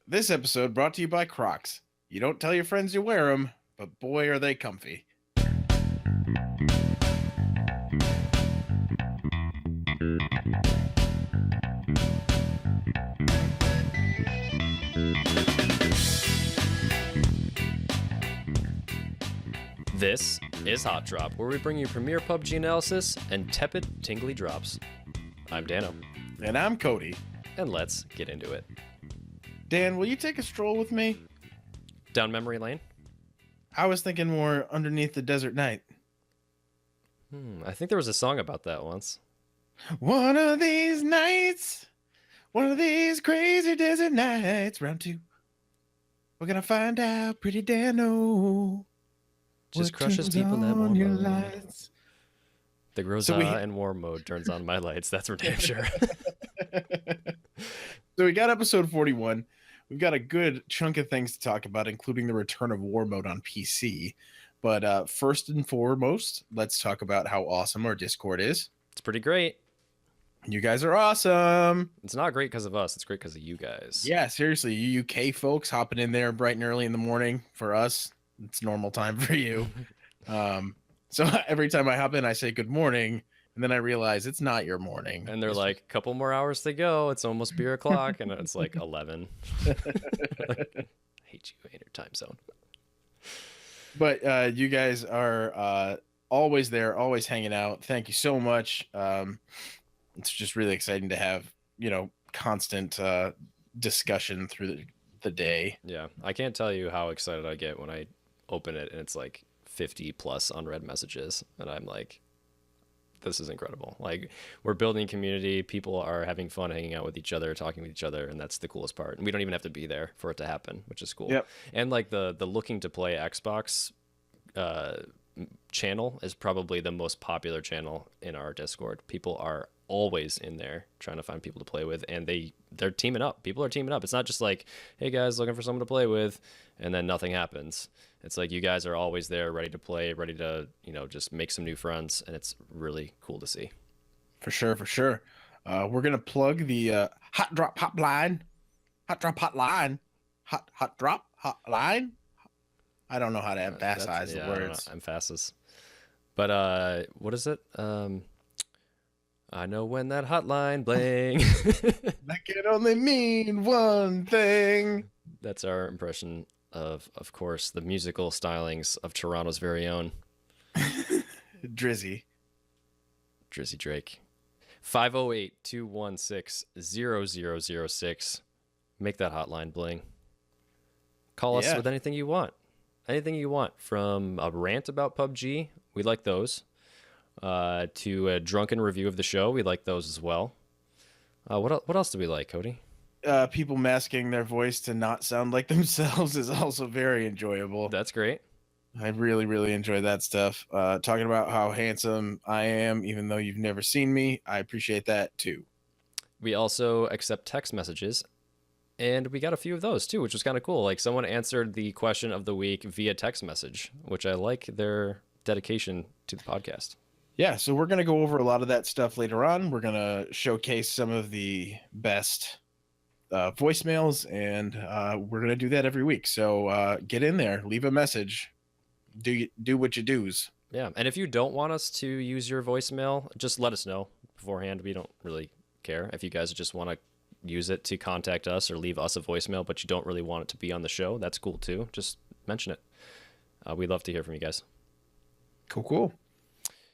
This episode brought to you by Crocs. You don't tell your friends you wear them, but boy, are they comfy. This is Hot Drop, where we bring you premier PUBG analysis and tepid, tingly drops. I'm Dano, And I'm Cody. and let's get into it. Dan, will you take a stroll with me? Down memory lane? I was thinking more underneath the desert night. I think there was a song about that once. One of these nights, one of these crazy desert nights, round two. We're gonna find out, pretty Dano. Just what crushes turns people in that on warm your mode. lights. The Groza in warm mode turns on my lights, that's for damn sure. So we got episode 41. We've got a good chunk of things to talk about, including the return of war mode on PC. But first and foremost, let's talk about how awesome our Discord is. It's pretty great. You guys are awesome. It's not great because of us, it's great because of you guys. Yeah, seriously, you UK folks hopping in there bright and early in the morning. For us, it's normal time for you. So every time I hop in, I say good morning, and then I realize it's not your morning. And they're like, a couple more hours to go, it's almost beer o'clock, and it's like 11. I hate you in your time zone. But you guys are always there, always hanging out. Thank you so much. It's just really exciting to have, constant discussion through the day. Yeah, I can't tell you how excited I get when I open it and it's like 50 plus unread messages, and I'm like, this is incredible. Like, we're building community, people are having fun hanging out with each other, talking with each other, and that's the coolest part. And we don't even have to be there for it to happen, which is cool. Yep. And like the looking to play Xbox channel is probably the most popular channel in our Discord. People are always in there trying to find people to play with, and they're teaming up. People are teaming up. It's not just like, hey guys, looking for someone to play with, and then nothing happens. It's like you guys are always there, ready to play, ready to just make some new friends, and it's really cool to see. For sure, for sure. We're gonna plug the hot drop hotline, hot drop hotline. I don't know how to emphasize the words. I'm fastest. But what is it? I know when that hotline bling. That can only mean one thing. That's our impression of course, the musical stylings of Toronto's very own Drizzy Drake. 508-216-0006. Make that hotline bling. Call us with anything you want. Anything you want, from a rant about PUBG, we like those, to a drunken review of the show, we like those as well. What else do we like, Cody? People masking their voice to not sound like themselves is also very enjoyable. That's great. I really, really enjoy that stuff. Talking about how handsome I am, even though you've never seen me, I appreciate that too. We also accept text messages, and we got a few of those too, which was kind of cool. Like, someone answered the question of the week via text message, which I like their dedication to the podcast. Yeah, so we're going to go over a lot of that stuff later on. We're going to showcase some of the best voicemails, and we're going to do that every week. So get in there, leave a message, do what you do's. Yeah, and if you don't want us to use your voicemail, just let us know beforehand. We don't really care. If you guys just want to use it to contact us or leave us a voicemail, but you don't really want it to be on the show, that's cool too. Just mention it. We'd love to hear from you guys. Cool.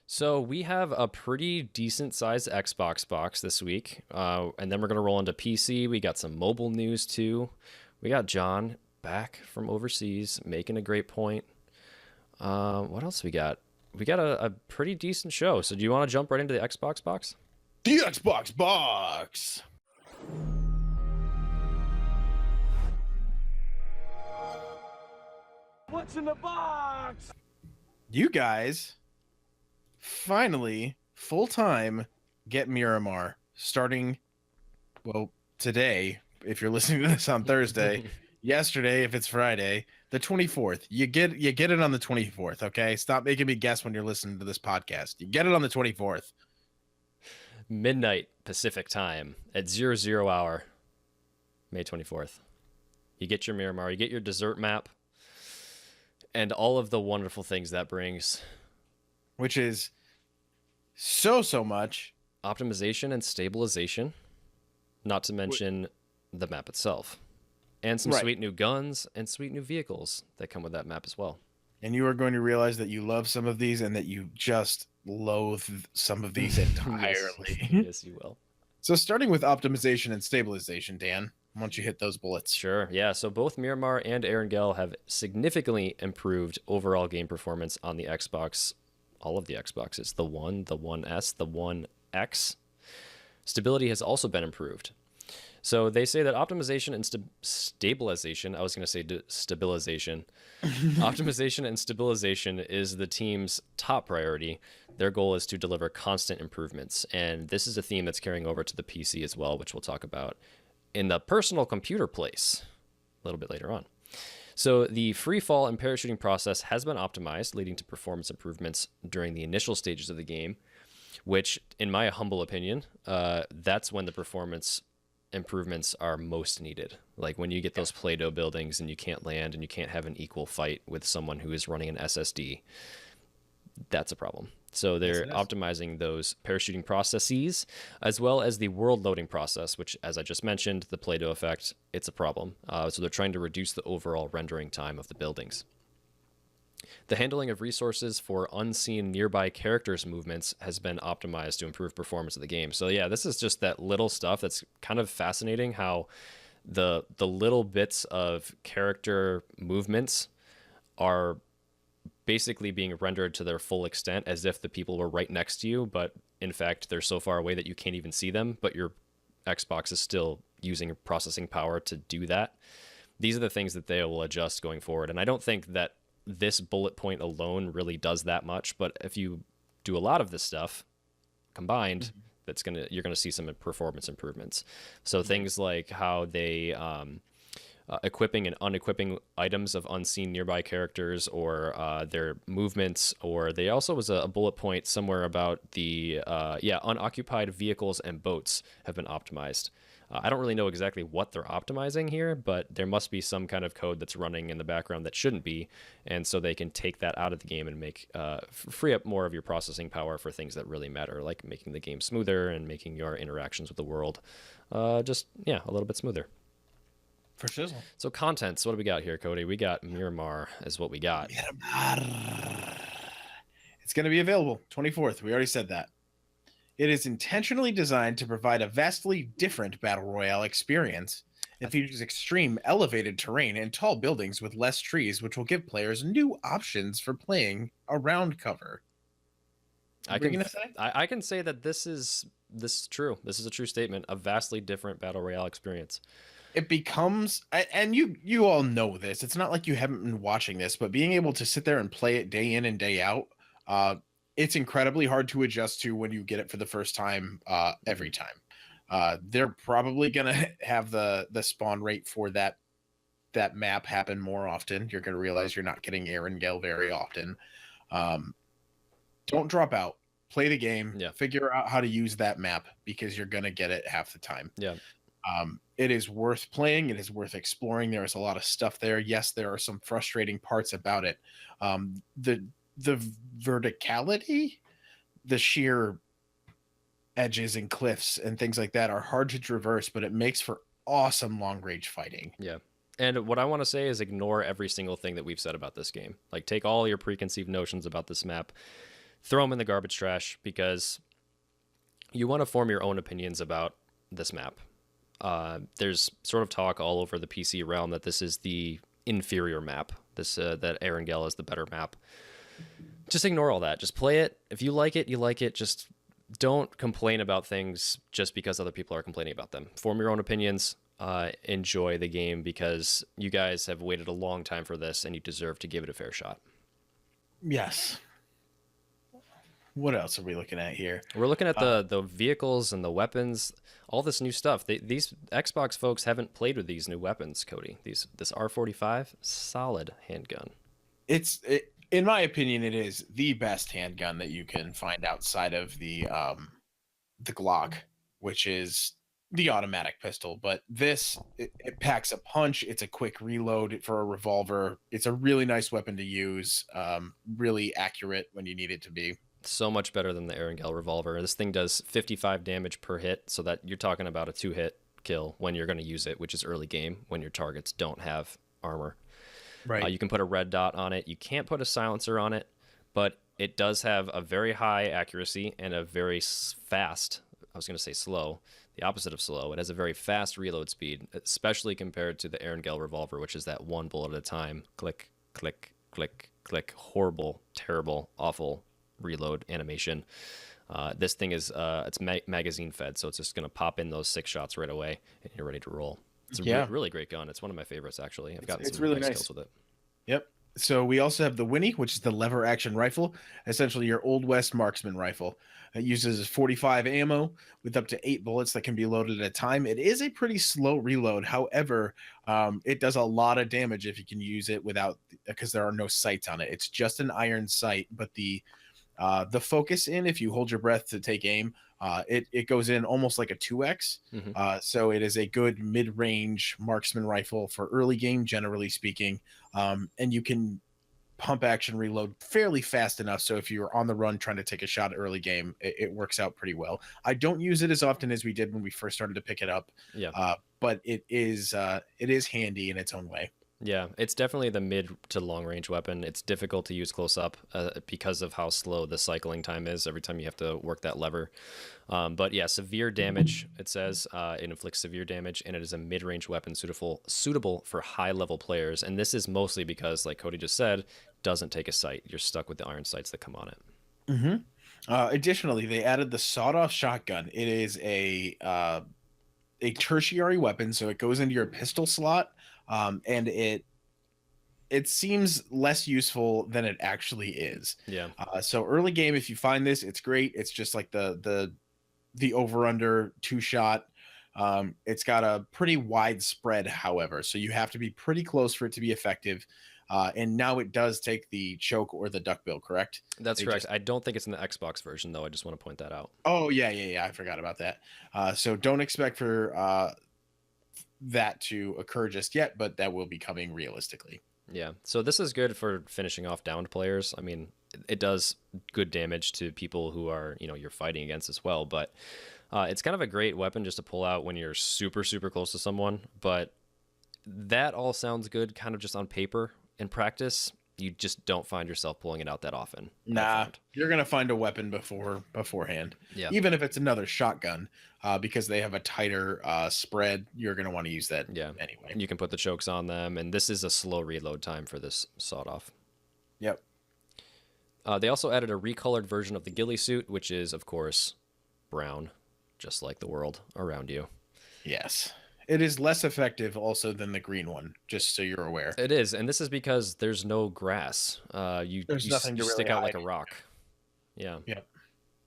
So we have a pretty decent sized Xbox box this week, and then we're going to roll into PC. We got some mobile news too. We got John back from overseas making a great point. What else we got? We got a pretty decent show. So do you want to jump right into the Xbox box? The Xbox box. What's in the box? You guys finally full-time get Miramar starting, well, today, if you're listening to this on Thursday, yesterday if it's Friday, the 24th. You get it on the 24th, okay? Stop making me guess when you're listening to this podcast. You get it on the 24th. Midnight Pacific time at 00 hour, May 24th. You get your Miramar, you get your desert map, and all of the wonderful things that brings. Which is so much. Optimization and stabilization, not to mention the map itself. And some sweet new guns and sweet new vehicles that come with that map as well. And you are going to realize that you love some of these and that you just loathe some of these entirely. Yes, you will. So starting with optimization and stabilization, Dan, why don't you hit those bullets? Sure. Yeah. So both Miramar and Erangel have significantly improved overall game performance on the Xbox. All of the Xboxes. The One, the One S, the One X. Stability has also been improved. So they say that optimization and stabilization, I was going to say stabilization. Optimization and stabilization is the team's top priority. Their goal is to deliver constant improvements. And this is a theme that's carrying over to the PC as well, which we'll talk about in the personal computer place a little bit later on. So the free fall and parachuting process has been optimized, leading to performance improvements during the initial stages of the game, which, in my humble opinion, that's when the performance improvements are most needed. Like when you get those Play-Doh buildings and you can't land and you can't have an equal fight with someone who is running an SSD, that's a problem. So they're optimizing those parachuting processes as well as the world loading process, which, as I just mentioned, the Play-Doh effect, it's a problem. So they're trying to reduce the overall rendering time of the buildings. The handling of resources for unseen nearby characters' movements has been optimized to improve performance of the game. So yeah, this is just that little stuff that's kind of fascinating, how the little bits of character movements are basically being rendered to their full extent as if the people were right next to you, but in fact they're so far away that you can't even see them, but your Xbox is still using processing power to do that. These are the things that they will adjust going forward, and I don't think that this bullet point alone really does that much, but if you do a lot of this stuff combined, you're gonna see some performance improvements. So things like how they equipping and unequipping items of unseen nearby characters, or their movements, or they also was a bullet point somewhere about the unoccupied vehicles and boats have been optimized. I don't really know exactly what they're optimizing here, but there must be some kind of code that's running in the background that shouldn't be, and so they can take that out of the game and make free up more of your processing power for things that really matter, like making the game smoother and making your interactions with the world a little bit smoother. For shizzle. So contents, what do we got here, Cody? We got Miramar is what we got. It's going to be available 24th. We already said that. It is intentionally designed to provide a vastly different Battle Royale experience. It features extreme elevated terrain and tall buildings with less trees, which will give players new options for playing around cover. I can say that this is true. This is a true statement. A vastly different Battle Royale experience. It becomes, and you all know this, it's not like you haven't been watching this, but being able to sit there and play it day in and day out, it's incredibly hard to adjust to when you get it for the first time every time. They're probably going to have the spawn rate for that map happen more often. You're going to realize you're not getting Erangel very often. Don't drop out. Play the game. Yeah. Figure out how to use that map, because you're going to get it half the time. Yeah. It is worth playing. It is worth exploring. There is a lot of stuff there. Yes, there are some frustrating parts about it. The verticality, the sheer edges and cliffs and things like that are hard to traverse, but it makes for awesome long range fighting. Yeah. And what I want to say is ignore every single thing that we've said about this game. Like, take all your preconceived notions about this map, throw them in the garbage trash, because you want to form your own opinions about this map. There's sort of talk all over the PC realm that this is the inferior map. That Erangel is the better map. Just ignore all that. Just play it. If you like it, you like it. Just don't complain about things just because other people are complaining about them. Form your own opinions. Enjoy the game, because you guys have waited a long time for this and you deserve to give it a fair shot. Yes. What else are we looking at here? We're looking at the vehicles and the weapons, all this new stuff. These Xbox folks haven't played with these new weapons, Cody. This R45, solid handgun. In my opinion, it is the best handgun that you can find outside of the Glock, which is the automatic pistol, but this it packs a punch. It's a quick reload for a revolver. It's a really nice weapon to use. Really accurate when you need it to be. So much better than the Erangel revolver. This thing does 55 damage per hit, so that you're talking about a 2-hit kill when you're going to use it, which is early game when your targets don't have armor. Right. You can put a red dot on it. You can't put a silencer on it, but it does have a very high accuracy and a very fast, I was going to say slow, the opposite of slow. It has a very fast reload speed, especially compared to the Erangel revolver, which is that one bullet at a time. Click, click, click, click. Horrible, terrible, awful reload animation. This thing is it's magazine fed, so it's just going to pop in those 6 shots right away, and you're ready to roll. It's a really great gun. It's one of my favorites, actually. I've gotten some really nice kills with it. Yep. So we also have the Winnie, which is the lever action rifle, essentially your Old West marksman rifle. It uses 45 ammo with up to 8 bullets that can be loaded at a time. It is a pretty slow reload. However, it does a lot of damage if you can use it without, because there are no sights on it. It's just an iron sight, but the focus in, if you hold your breath to take aim, it goes in almost like a 2x. So it is a good mid-range marksman rifle for early game, generally speaking. And you can pump action reload fairly fast enough. So if you're on the run trying to take a shot early game, it works out pretty well. I don't use it as often as we did when we first started to pick it up. But it is handy in its own way. Yeah, it's definitely the mid to long range weapon. It's difficult to use close up because of how slow the cycling time is every time you have to work that lever. But yeah, severe damage, it says. It inflicts severe damage, and it is a mid range weapon suitable for high level players. And this is mostly because, like Cody just said, doesn't take a sight. You're stuck with the iron sights that come on it. Additionally, they added the sawed-off shotgun. It is a tertiary weapon, so it goes into your pistol slot. And it seems less useful than it actually is. Yeah. So early game, if you find this, it's great. It's just like the over under 2-shot. It's got a pretty wide spread, however, so you have to be pretty close for it to be effective. And now it does take the choke or the duckbill, correct? That's correct. I don't think it's in the Xbox version, though. I just want to point that out. Oh yeah. I forgot about that. So don't expect for that to occur just yet, but that will be coming realistically. Yeah, so this is good for finishing off downed players. I mean, it does good damage to people who are, you're fighting against as well, but it's kind of a great weapon just to pull out when you're super, super close to someone. But that all sounds good kind of just on paper. In practice, you just don't find yourself pulling it out that often. Nah, you're gonna find a weapon beforehand. Yeah. Even if it's another shotgun, because they have a tighter spread, you're gonna want to use that. Yeah. Anyway, you can put the chokes on them, and this is a slow reload time for this sawed off. Yep. They also added a recolored version of the ghillie suit, which is of course brown, just like the world around you. Yes. It is less effective also than the green one, just so you're aware. It is, and this is because there's no grass. You nothing to stick really out like hide. a rock. Yeah. Yep.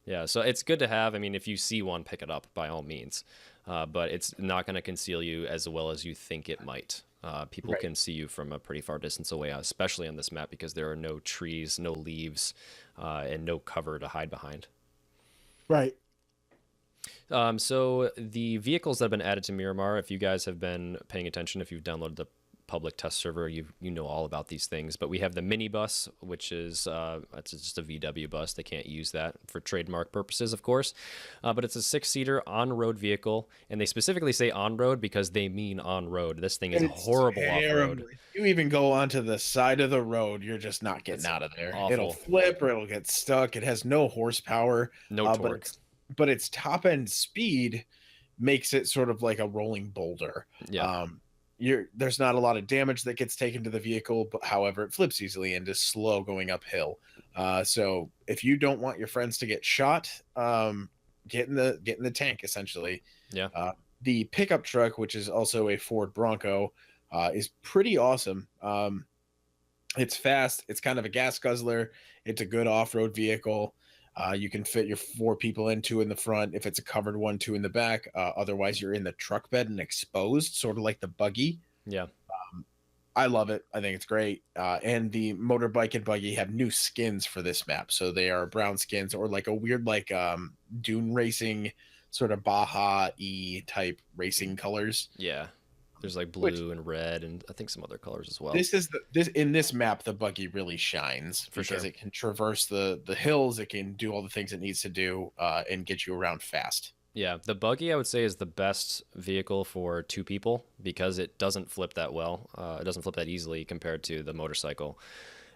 Yeah, so it's good to have. I mean, if you see one, pick it up by all means. But it's not going to conceal you as well as you think it might. People can see you from a pretty far distance away, especially on this map, because there are no trees, no leaves, and no cover to hide behind. Right. So the vehicles that have been added to Miramar, if you guys have been paying attention, if you've downloaded the public test server, you know all about these things. But we have the minibus, which is it's just a VW bus. They can't use that for trademark purposes, of course. But it's a 6-seater on-road vehicle, and they specifically say on-road because they mean on-road. This thing is horrible off-road. You even go onto the side of the road, you're just not getting out of there. Awful. It'll flip or it'll get stuck. It has no horsepower. No torque. But its top end speed makes it sort of like a rolling boulder. Yeah. There's not a lot of damage that gets taken to the vehicle, but however, it flips easily and is slow going uphill. So if you don't want your friends to get shot, get in the tank essentially. Yeah. The pickup truck, which is also a Ford Bronco, is pretty awesome. It's fast. It's kind of a gas guzzler. It's a good off-road vehicle. You can fit your 4 people in, 2 in the front. If it's a covered one, 2 in the back. Otherwise, you're in the truck bed and exposed, sort of like the buggy. Yeah. I love it. I think it's great. And the motorbike and buggy have new skins for this map. So they are brown skins or like a weird, like dune racing sort of Baja-y type racing colors. Yeah. There's like Which blue and red and I think some other colors as well. this is this in this map, the buggy really shines For because sure. it can traverse the hills, it can do all the things it needs to do, and get you around fast. Yeah, the buggy I would say is the best vehicle for 2 people because it doesn't flip that well. It doesn't flip that easily compared to the motorcycle.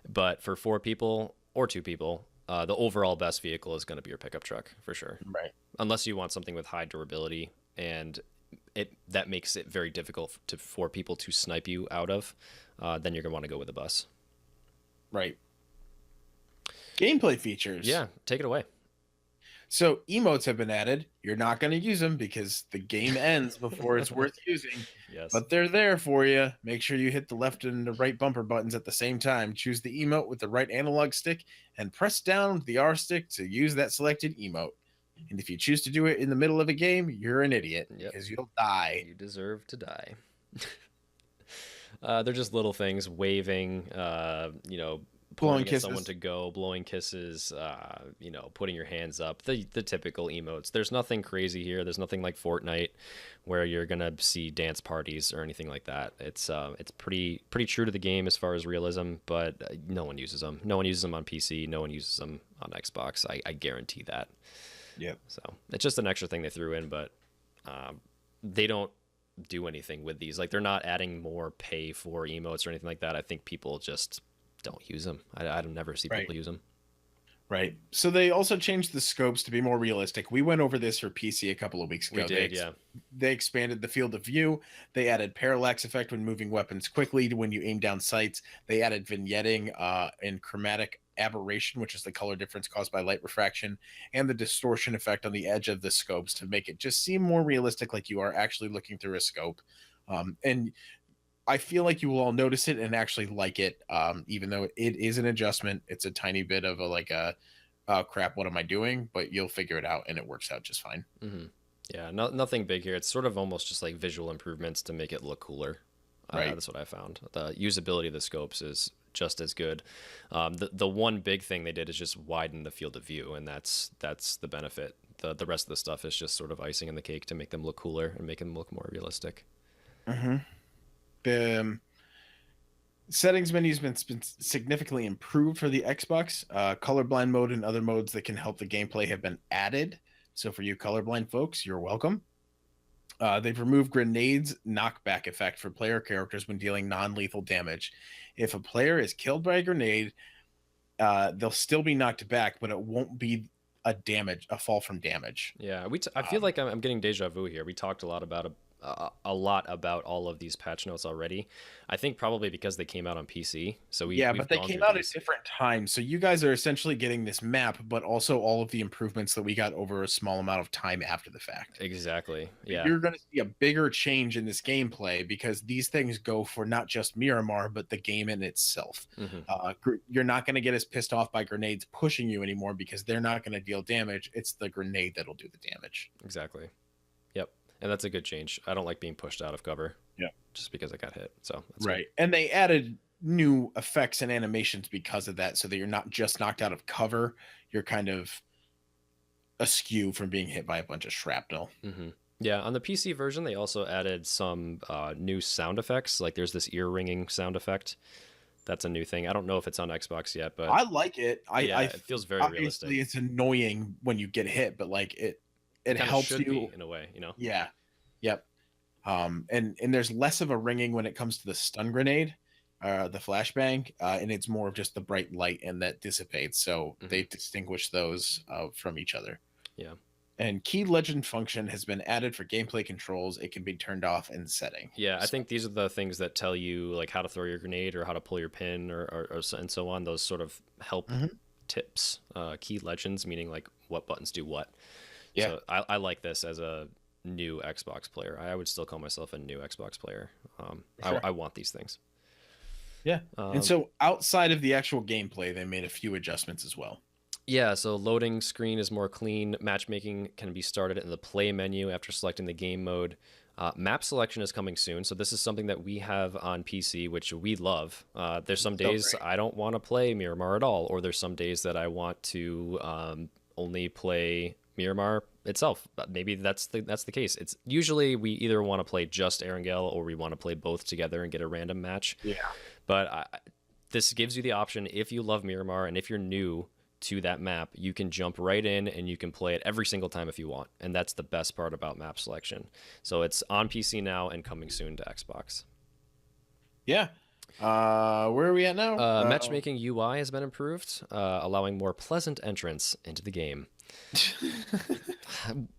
But for 4 people or 2 people, the overall best vehicle is going to be your pickup truck for sure. Right. Unless you want something with high durability and that makes it very difficult for people to snipe you out of, then you're going to want to go with a bus. Right. Gameplay features. Yeah, take it away. So emotes have been added. You're not going to use them because the game ends before it's worth using. Yes. But they're there for you. Make sure you hit the left and the right bumper buttons at the same time. Choose the emote with the right analog stick and press down the R stick to use that selected emote. And if you choose to do it in the middle of a game, you're an idiot because you'll die. You deserve to die. They're just little things, waving, Blowing pointing at someone kisses. to go, blowing kisses, putting your hands up, the typical emotes. There's nothing crazy here. There's nothing like Fortnite where you're gonna see dance parties or anything like that. It's pretty true to the game as far as realism, but no one uses them. No one uses them on PC. No one uses them on Xbox. I guarantee that. Yep. So it's just an extra thing they threw in, but they don't do anything with these. Like they're not adding more pay for emotes or anything like that. I think people just don't use them. I don't never see people use them. Right. So they also changed the scopes to be more realistic. We went over this for PC a couple of weeks ago. We did, yeah. They expanded the field of view. They added parallax effect when moving weapons quickly when you aim down sights. They added vignetting and chromatic aberration, which is the color difference caused by light refraction, and the distortion effect on the edge of the scopes to make it just seem more realistic, like you are actually looking through a scope. And I feel like you will all notice it and actually like it, even though it is an adjustment. It's a tiny bit of crap, what am I doing? But you'll figure it out, and it works out just fine. Mm-hmm. Yeah, nothing big here. It's sort of almost just like visual improvements to make it look cooler. Right. That's what I found. The usability of the scopes is just as good. The one big thing they did is just widen the field of view, and that's the benefit. The rest of the stuff is just sort of icing in the cake to make them look cooler and make them look more realistic. Mm-hmm. The settings menu has been significantly improved for the Xbox. Colorblind mode and other modes that can help the gameplay have been added. So for you colorblind folks, you're welcome. They've removed grenades knockback effect for player characters when dealing non-lethal damage. If a player is killed by a grenade, they'll still be knocked back, but it won't be a fall from damage. Yeah, I feel like I'm getting deja vu here. We talked a lot about all of these patch notes already. I think probably because they came out on PC. So but they came out at different times. So you guys are essentially getting this map, but also all of the improvements that we got over a small amount of time after the fact. Exactly. Yeah. You're going to see a bigger change in this gameplay because these things go for not just Miramar, but the game in itself. Mm-hmm. You're not going to get as pissed off by grenades pushing you anymore because they're not going to deal damage. It's the grenade that'll do the damage. Exactly. Yep. And that's a good change. I don't like being pushed out of cover. Yeah. Just because I got hit. So that's right. Good. And they added new effects and animations because of that, so that you're not just knocked out of cover. You're kind of askew from being hit by a bunch of shrapnel. Mm-hmm. Yeah. On the PC version, they also added some new sound effects. Like there's this ear ringing sound effect. That's a new thing. I don't know if it's on Xbox yet, but I like it. It feels very realistic. It's annoying when you get hit, but like it helps you in a way, Yeah. Yep. And there's less of a ringing when it comes to the stun grenade, the flashbang, and it's more of just the bright light and that dissipates. So they distinguish those from each other. Yeah. And key legend function has been added for gameplay controls. It can be turned off in setting. Yeah, I think these are the things that tell you like how to throw your grenade or how to pull your pin or and so on. Those sort of help tips, key legends, meaning like what buttons do what. Yeah. So I like this as a new Xbox player. I would still call myself a new Xbox player. Sure. I want these things. Yeah. And so outside of the actual gameplay, they made a few adjustments as well. Yeah, so loading screen is more clean. Matchmaking can be started in the play menu after selecting the game mode. Map selection is coming soon, so this is something that we have on PC, which we love. There's some days I don't want to play Miramar at all, or there's some days that I want to only play Miramar itself. But maybe that's the case. It's usually we either want to play just Erangel or we want to play both together and get a random match. Yeah. But this gives you the option, if you love Miramar and if you're new to that map, you can jump right in and you can play it every single time if you want. And that's the best part about map selection. So it's on PC now and coming soon to Xbox. Yeah. Where are we at now? Matchmaking UI has been improved, allowing more pleasant entrance into the game.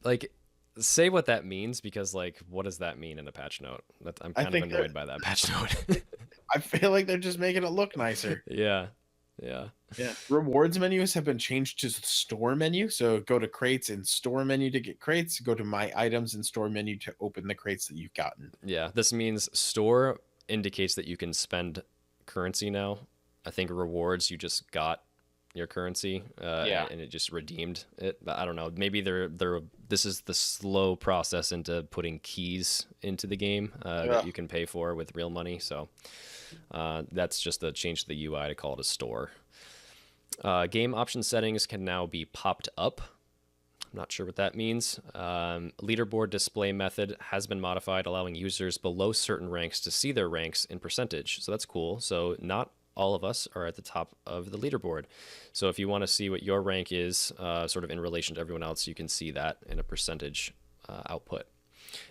Like, say what that means, because like, what does that mean in a patch note? I'm kind of annoyed by that patch note. I feel like they're just making it look nicer. Yeah. Rewards menus have been changed to store menu. So go to crates and store menu to get crates. Go to my items and store menu to open the crates that you've gotten. Yeah. This means store indicates that you can spend currency now. I think rewards, you just got your currency and it just redeemed it. But I don't know. Maybe this is the slow process into putting keys into the game that you can pay for with real money. So that's just a change to the UI to call it a store. Game option settings can now be popped up. I'm not sure what that means. Leaderboard display method has been modified, allowing users below certain ranks to see their ranks in percentage. So that's cool. So not all of us are at the top of the leaderboard. So if you want to see what your rank is sort of in relation to everyone else, you can see that in a percentage output.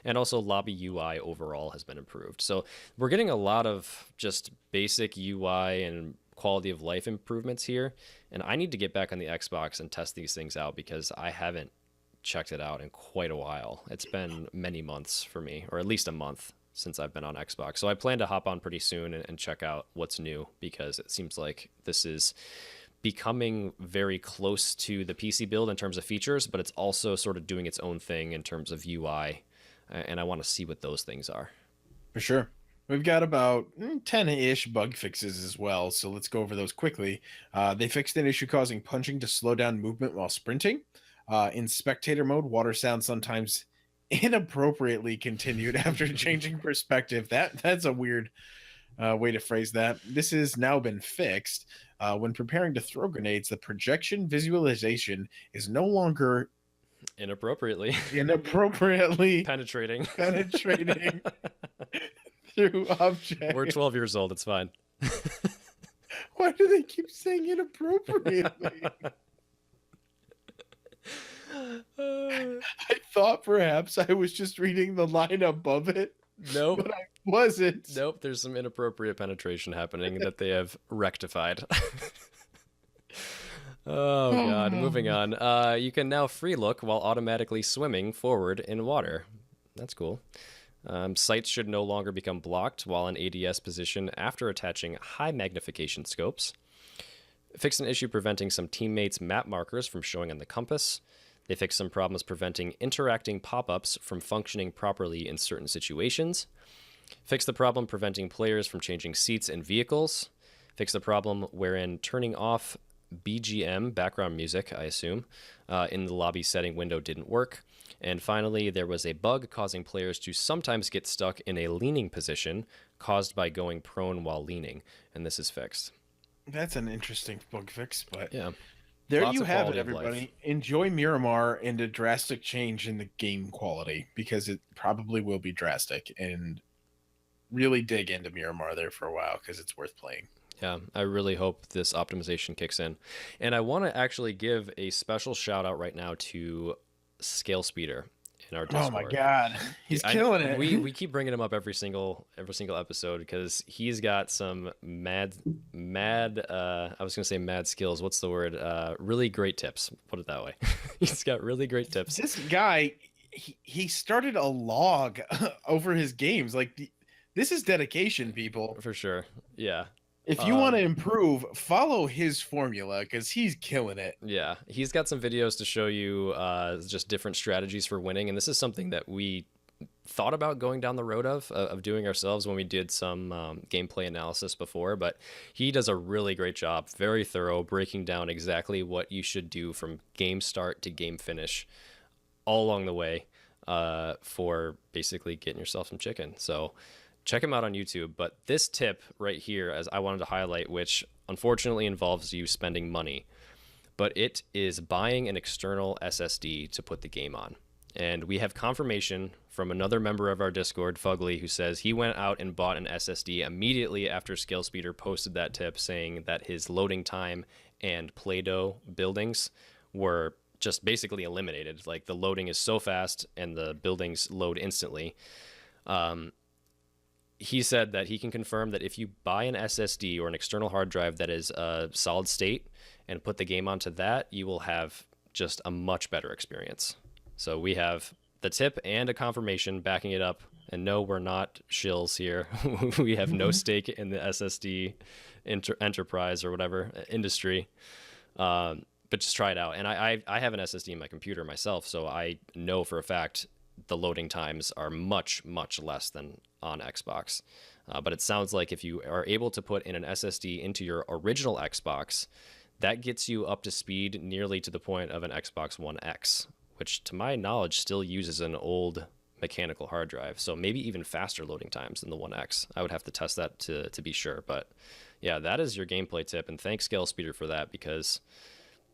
And also lobby UI overall has been improved. So we're getting a lot of just basic UI and quality of life improvements here. And I need to get back on the Xbox and test these things out because I haven't checked it out in quite a while. It's been many months for me, or at least a month since I've been on Xbox. So I plan to hop on pretty soon and check out what's new, because it seems like this is becoming very close to the PC build in terms of features, but it's also sort of doing its own thing in terms of UI. And I want to see what those things are. For sure. We've got about 10-ish bug fixes as well, so let's go over those quickly. They fixed an issue causing punching to slow down movement while sprinting. In spectator mode, water sound sometimes inappropriately continued after changing perspective. That's a weird way to phrase that. This has now been fixed. When preparing to throw grenades, the projection visualization is no longer inappropriately penetrating through objects. We're 12 years old. It's fine. Why do they keep saying inappropriately? I thought perhaps I was just reading the line above it. Nope. But I wasn't. Nope. There's some inappropriate penetration happening that they have rectified. Oh, God. Moving on. You can now free look while automatically swimming forward in water. That's cool. Sights should no longer become blocked while in ADS position after attaching high magnification scopes. Fixed an issue preventing some teammates' map markers from showing on the compass. They fixed some problems preventing interacting pop-ups from functioning properly in certain situations. Fixed the problem preventing players from changing seats in vehicles. Fixed the problem wherein turning off BGM, background music, I assume, in the lobby setting window didn't work. And finally, there was a bug causing players to sometimes get stuck in a leaning position caused by going prone while leaning. And this is fixed. That's an interesting bug fix, but yeah. There Lots you of have it, quality of everybody. life. Enjoy Miramar and a drastic change in the game quality, because it probably will be drastic, and really dig into Miramar there for a while because it's worth playing. Yeah, I really hope this optimization kicks in. And I want to actually give a special shout out right now to Scale Speeder in our Discord. Oh my God, he's killing it. We keep bringing him up every single episode because he's got some mad I was gonna say mad skills. What's the word? Really great tips. Put it that way. He's got really great tips. This guy, he started a log over his games. Like this is dedication, people. For sure. Yeah. If you want to improve, follow his formula because he's killing it. Yeah, he's got some videos to show you just different strategies for winning, and this is something that we thought about going down the road of doing ourselves when we did some gameplay analysis before, but he does a really great job, very thorough, breaking down exactly what you should do from game start to game finish all along the way for basically getting yourself some chicken. So check him out on YouTube. But this tip right here, as I wanted to highlight, which unfortunately involves you spending money, but it is buying an external SSD to put the game on. And we have confirmation from another member of our Discord, Fugly, who says he went out and bought an SSD immediately after Scalespeeder posted that tip, saying that his loading time and Play-Doh buildings were just basically eliminated. Like, the loading is so fast and the buildings load instantly. He said that he can confirm that if you buy an SSD or an external hard drive that is a solid state and put the game onto that, you will have just a much better experience. So we have the tip and a confirmation backing it up. And no, we're not shills here. We have no stake in the SSD enterprise or whatever industry. But just try it out. And I have an SSD in my computer myself, so I know for a fact the loading times are much, much less than on Xbox. But it sounds like if you are able to put in an SSD into your original Xbox, that gets you up to speed nearly to the point of an Xbox One X, which to my knowledge still uses an old mechanical hard drive. So maybe even faster loading times than the One X. I would have to test that to be sure. But yeah, that is your gameplay tip. And thanks Scalespeeder for that, because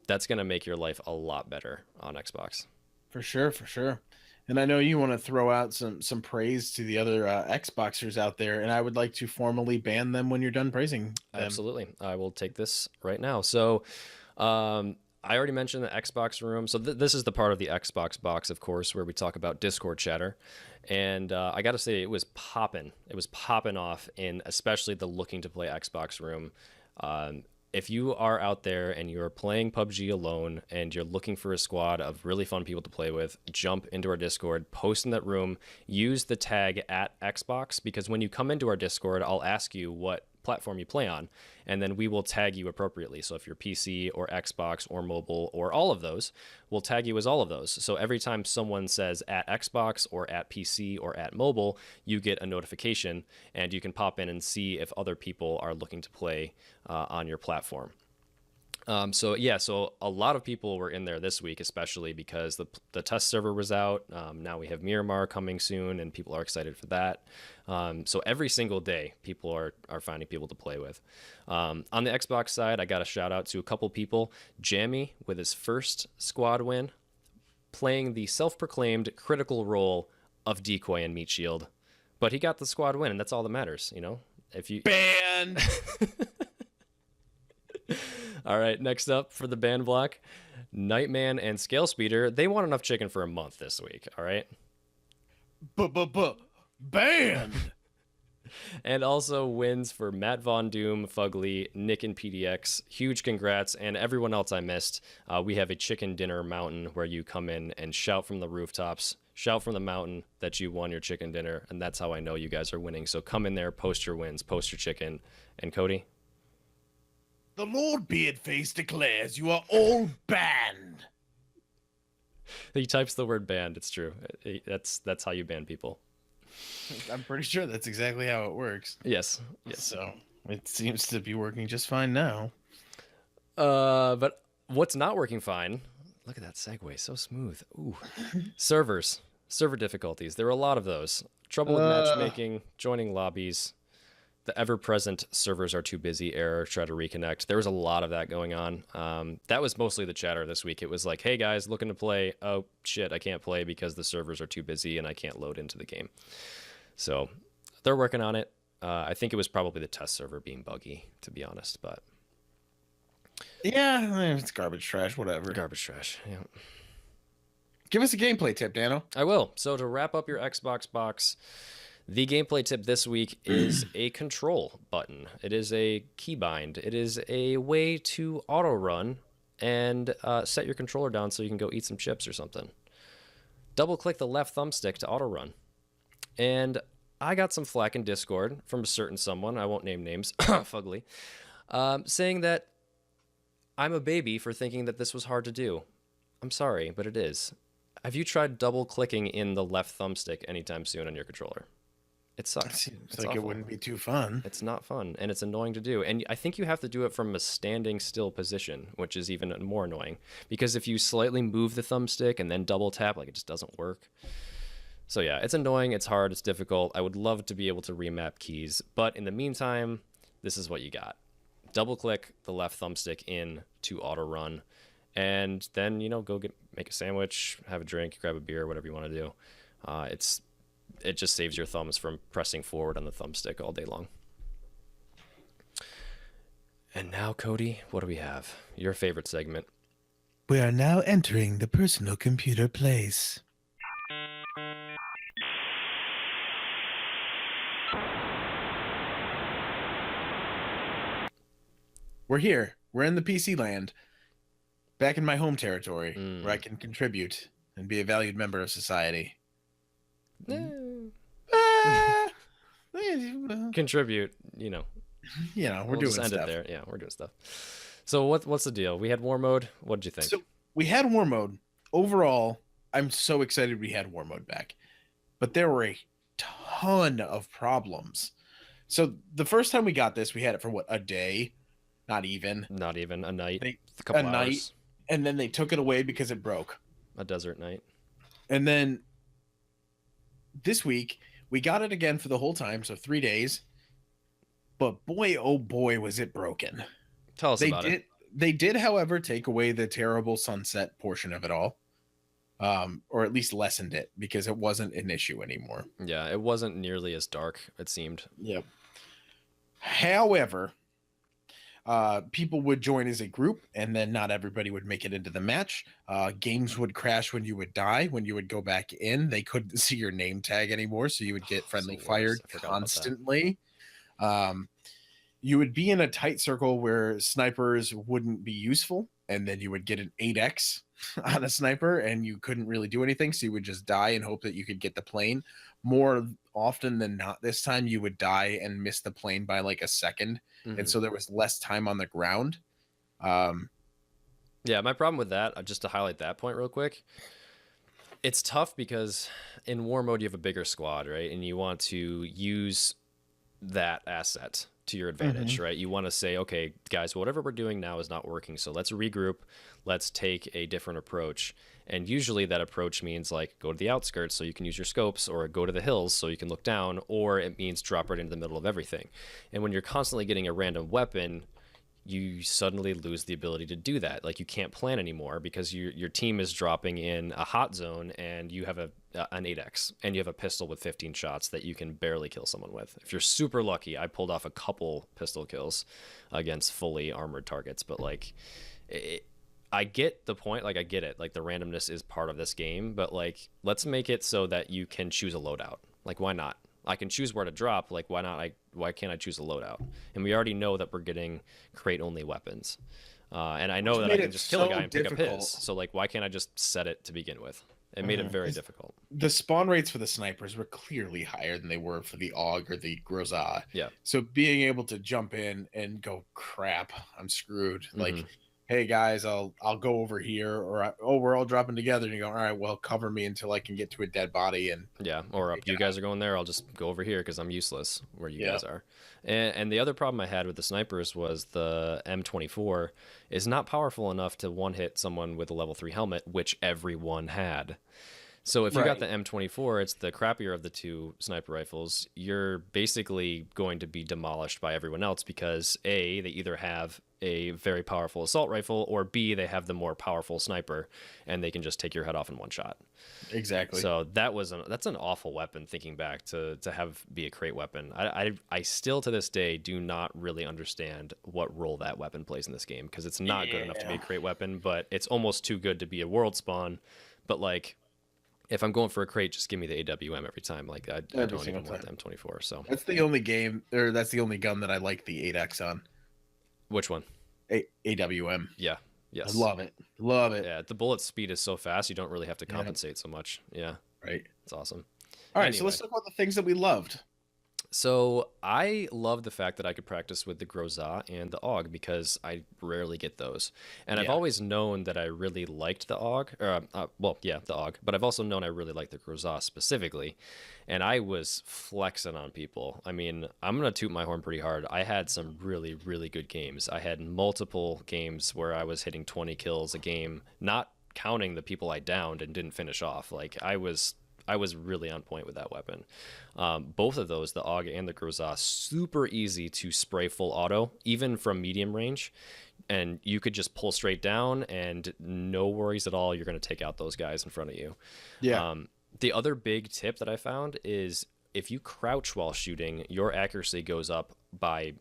that's going to make your life a lot better on Xbox. For sure, for sure. And I know you want to throw out some praise to the other Xboxers out there, and I would like to formally ban them when you're done praising them. Absolutely. I will take this right now. So I already mentioned the Xbox room. So this is the part of the Xbox box, of course, where we talk about Discord chatter. And I got to say, it was popping. It was popping off in especially the looking to play Xbox room. If you are out there and you're playing PUBG alone and you're looking for a squad of really fun people to play with, jump into our Discord, post in that room, use the tag @Xbox, because when you come into our Discord, I'll ask you what platform you play on, and then we will tag you appropriately. So if you're PC or Xbox or mobile or all of those, we'll tag you as all of those. So every time someone says @Xbox or @PC or @mobile, you get a notification and you can pop in and see if other people are looking to play on your platform. So a lot of people were in there this week, especially because the test server was out. Now we have Miramar coming soon, and people are excited for that. So every single day, people are finding people to play with. On the Xbox side, I got a shout out to a couple people. Jammy with his first squad win, playing the self-proclaimed critical role of decoy and meat shield, but he got the squad win, and that's all that matters. You know, if you Ban. All right, next up for the ban block, Nightman and Scalespeeder. They want enough chicken for a month this week, all right? Banned. And also wins for Matt Von Doom, Fugly, Nick and PDX. Huge congrats, and everyone else I missed. We have a chicken dinner mountain where you come in and shout from the rooftops, shout from the mountain that you won your chicken dinner, and that's how I know you guys are winning. So come in there, post your wins, post your chicken. And Cody? The Lord Beardface declares you are all banned. He types the word banned. It's true. That's how you ban people. I'm pretty sure that's exactly how it works. Yes. So it seems to be working just fine now. But what's not working fine? Look at that segue, so smooth. Ooh, server difficulties. There were a lot of those. Trouble with matchmaking, joining lobbies. The ever-present servers are too busy error, try to reconnect. There was a lot of that going on. That was mostly the chatter this week. It was like, hey guys, looking to play. Oh shit, I can't play because the servers are too busy and I can't load into the game. So they're working on it. I think it was probably the test server being buggy, to be honest, but yeah, it's garbage trash, whatever. Garbage trash, yeah. Give us a gameplay tip, Dano. I will. So to wrap up your Xbox box, the gameplay tip this week is a control button. It is a keybind. It is a way to auto run and set your controller down so you can go eat some chips or something. Double click the left thumbstick to auto run. And I got some flack in Discord from a certain someone, I won't name names, Fugly, saying that I'm a baby for thinking that this was hard to do. I'm sorry, but it is. Have you tried double clicking in the left thumbstick anytime soon on your controller? It sucks. It's like awful. It wouldn't be too fun. It's not fun, and it's annoying to do. And I think you have to do it from a standing still position, which is even more annoying. Because if you slightly move the thumbstick and then double tap, like, it just doesn't work. So yeah, it's annoying, it's hard, it's difficult. I would love to be able to remap keys. But in the meantime, this is what you got. Double click the left thumbstick in to auto run. and then go make a sandwich, have a drink, grab a beer, whatever you want to do. It just saves your thumbs from pressing forward on the thumbstick all day long. And now, Cody, what do we have? Your favorite segment. We are now entering the personal computer place. We're here. We're in the PC land. Back in my home territory, where I can contribute and be a valued member of society. Contribute, we're we'll doing just end stuff. it there. Yeah, we're doing stuff. So what's the deal? We had war mode. What did you think? So we had war mode. Overall, I'm so excited we had war mode back. But there were a ton of problems. So the first time we got this, we had it for what, a day? Not even a night. a couple night, hours. and then they took it away because it broke. A desert night. And then this week we got it again for the whole time, so 3 days. But boy, oh boy, was it broken. Tell us about it. They did, however, take away the terrible sunset portion of it all, or at least lessened it because it wasn't an issue anymore. Yeah, it wasn't nearly as dark, it seemed. Yep. However, people would join as a group, and then not everybody would make it into the match. Games would crash when you would die. When you would go back in, they couldn't see your name tag anymore, so you would get friendly fired constantly. You would be in a tight circle where snipers wouldn't be useful, and then you would get an 8x on a sniper, and you couldn't really do anything, so you would just die and hope that you could get the plane. More often than not, this time you would die and miss the plane by like a second, and so there was less time on the ground. Yeah, my problem with that, just to highlight that point real quick, it's tough because in war mode you have a bigger squad, right? And you want to use that asset to your advantage, right? You want to say, okay, guys, whatever we're doing now is not working, so let's regroup, let's take a different approach. And usually that approach means like go to the outskirts so you can use your scopes, or go to the hills so you can look down, or it means drop right into the middle of everything. And when you're constantly getting a random weapon, you suddenly lose the ability to do that. Like you can't plan anymore because your team is dropping in a hot zone and you have an 8x and you have a pistol with 15 shots that you can barely kill someone with. If you're super lucky, I pulled off a couple pistol kills against fully armored targets, but like I get the point. Like I get it. Like the randomness is part of this game, but like let's make it so that you can choose a loadout. Like why not? I can choose where to drop. Like why not? Why can't I choose a loadout? And we already know that we're getting crate only weapons, and I know that I can just kill a guy and pick up his. So like why can't I just set it to begin with? It made it very difficult. The spawn rates for the snipers were clearly higher than they were for the AUG or the Groza. Yeah. So being able to jump in and go, crap, I'm screwed. Like, hey guys, I'll go over here, or we're all dropping together, and you go, all right, well, cover me until I can get to a dead body. And or you guys are going there, I'll just go over here because I'm useless where you guys are. And the other problem I had with the snipers was the M24 is not powerful enough to one hit someone with a level 3 helmet, which everyone had. So if you got the M24, it's the crappier of the two sniper rifles. You're basically going to be demolished by everyone else because A, they either have a very powerful assault rifle, or B, they have the more powerful sniper and they can just take your head off in one shot. Exactly. So that's an awful weapon, thinking back to have be a crate weapon. I still to this day do not really understand what role that weapon plays in this game, because it's not good enough to be a crate weapon, but it's almost too good to be a world spawn. But like, if I'm going for a crate, just give me the AWM every time. Like I don't even want the M24. So that's the only game, or that's the only gun that I like the 8x on. Which one? AWM. Yeah. Yes. I love it. Love it. Yeah. The bullet speed is so fast, you don't really have to compensate so much. Yeah. Right. It's awesome. All right. So let's talk about the things that we loved. So I love the fact that I could practice with the Groza and the AUG, because I rarely get those. And I've always known that I really liked the AUG, the AUG, but I've also known I really liked the Groza specifically. And I was flexing on people. I mean, I'm going to toot my horn pretty hard. I had some really, really good games. I had multiple games where I was hitting 20 kills a game, not counting the people I downed and didn't finish off. Like I was I was really on point with that weapon. Both of those, the AUG and the Groza, super easy to spray full auto, even from medium range. And you could just pull straight down and no worries at all. You're going to take out those guys in front of you. Yeah. The other big tip that I found is if you crouch while shooting, your accuracy goes up by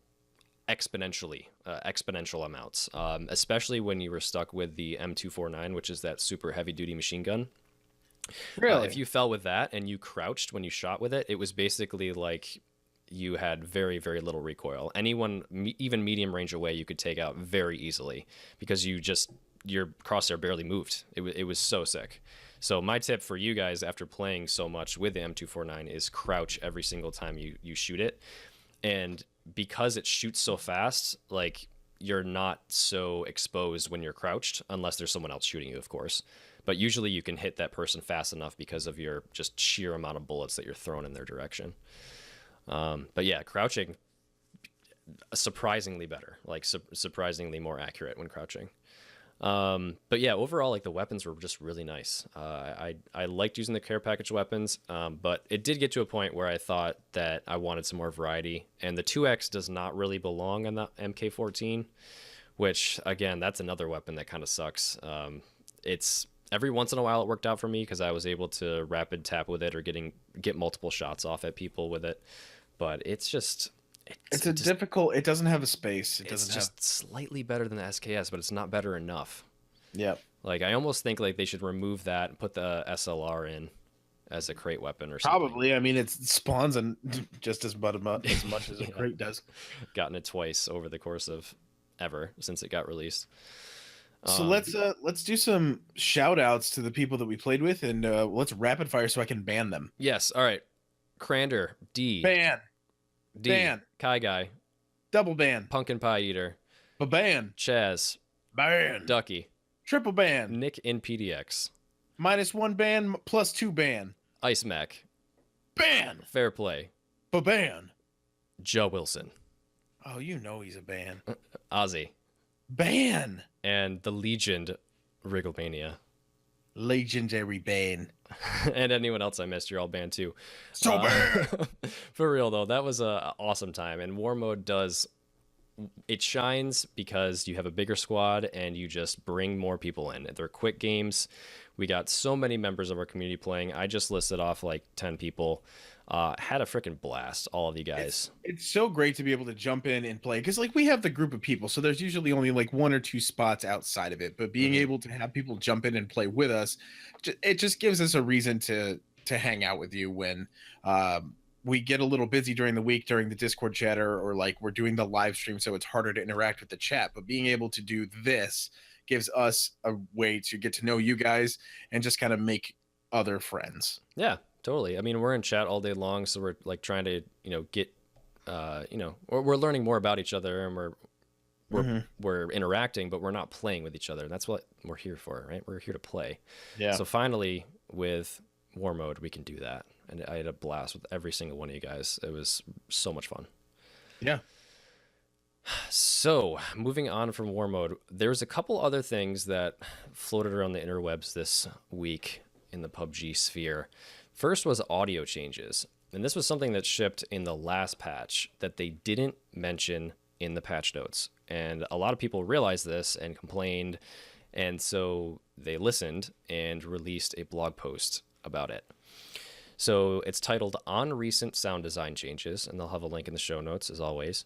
exponential amounts, especially when you were stuck with the M249, which is that super heavy duty machine gun. Really? If you fell with that and you crouched when you shot with it, it was basically like you had very, very little recoil. Anyone, even medium range away, you could take out very easily because your crosshair barely moved. It was so sick. So my tip for you guys after playing so much with the M249 is crouch every single time you shoot it. And because it shoots so fast, like you're not so exposed when you're crouched, unless there's someone else shooting you, of course. But usually you can hit that person fast enough because of your just sheer amount of bullets that you're throwing in their direction. But yeah, crouching, surprisingly better, like surprisingly more accurate when crouching. But yeah, overall, like the weapons were just really nice. I liked using the care package weapons, but it did get to a point where I thought that I wanted some more variety, and the 2X does not really belong on the MK14, which again, that's another weapon that kind of sucks. It's every once in a while it worked out for me because I was able to rapid tap with it or get multiple shots off at people with it, but it's just. It's difficult. It doesn't have a space. It's just slightly better than the SKS, but it's not better enough. Yeah. Like I almost think like they should remove that and put the SLR in as a crate weapon or something. Probably. I mean, it spawns in just as much as a crate does. Gotten it twice over the course of ever since it got released. So let's do some shout outs to the people that we played with, and let's rapid fire so I can ban them. Yes. All right. Crander, D. Ban. D. Ban. Kai Guy. Double ban. Pumpkin Pie Eater. Ban. Chaz. Ban. Ducky. Triple ban. Nick in PDX. -1 ban, +2 ban. Ice Mac. Ban. Fair Play. Ban. Joe Wilson. Oh, you know he's a ban. Ozzy. Ban. And the Legend, Wrigglemania. Legendary ban. And anyone else I missed, you're all banned too. So bad. For real though, that was a awesome time. And War Mode it shines because you have a bigger squad and you just bring more people in. They're quick games. We got so many members of our community playing. I just listed off like 10 people. Had a freaking blast, all of you guys. It's so great to be able to jump in and play because like we have the group of people, so there's usually only like 1 or 2 spots outside of it. But being able to have people jump in and play with us, it just gives us a reason to hang out with you when we get a little busy during the week during the Discord chatter, or like we're doing the live stream, so it's harder to interact with the chat. But being able to do this gives us a way to get to know you guys and just kind of make other friends. Yeah. Totally. I mean, we're in chat all day long, so we're like trying to, get, we're learning more about each other, and we're interacting, but we're not playing with each other. That's what we're here for, right? We're here to play. Yeah. So finally, with War Mode, we can do that, and I had a blast with every single one of you guys. It was so much fun. Yeah. So moving on from War Mode, there's a couple other things that floated around the interwebs this week in the PUBG sphere. First was audio changes, and this was something that shipped in the last patch that they didn't mention in the patch notes. And a lot of people realized this and complained, and so they listened and released a blog post about it. So it's titled On Recent Sound Design Changes, and they'll have a link in the show notes as always,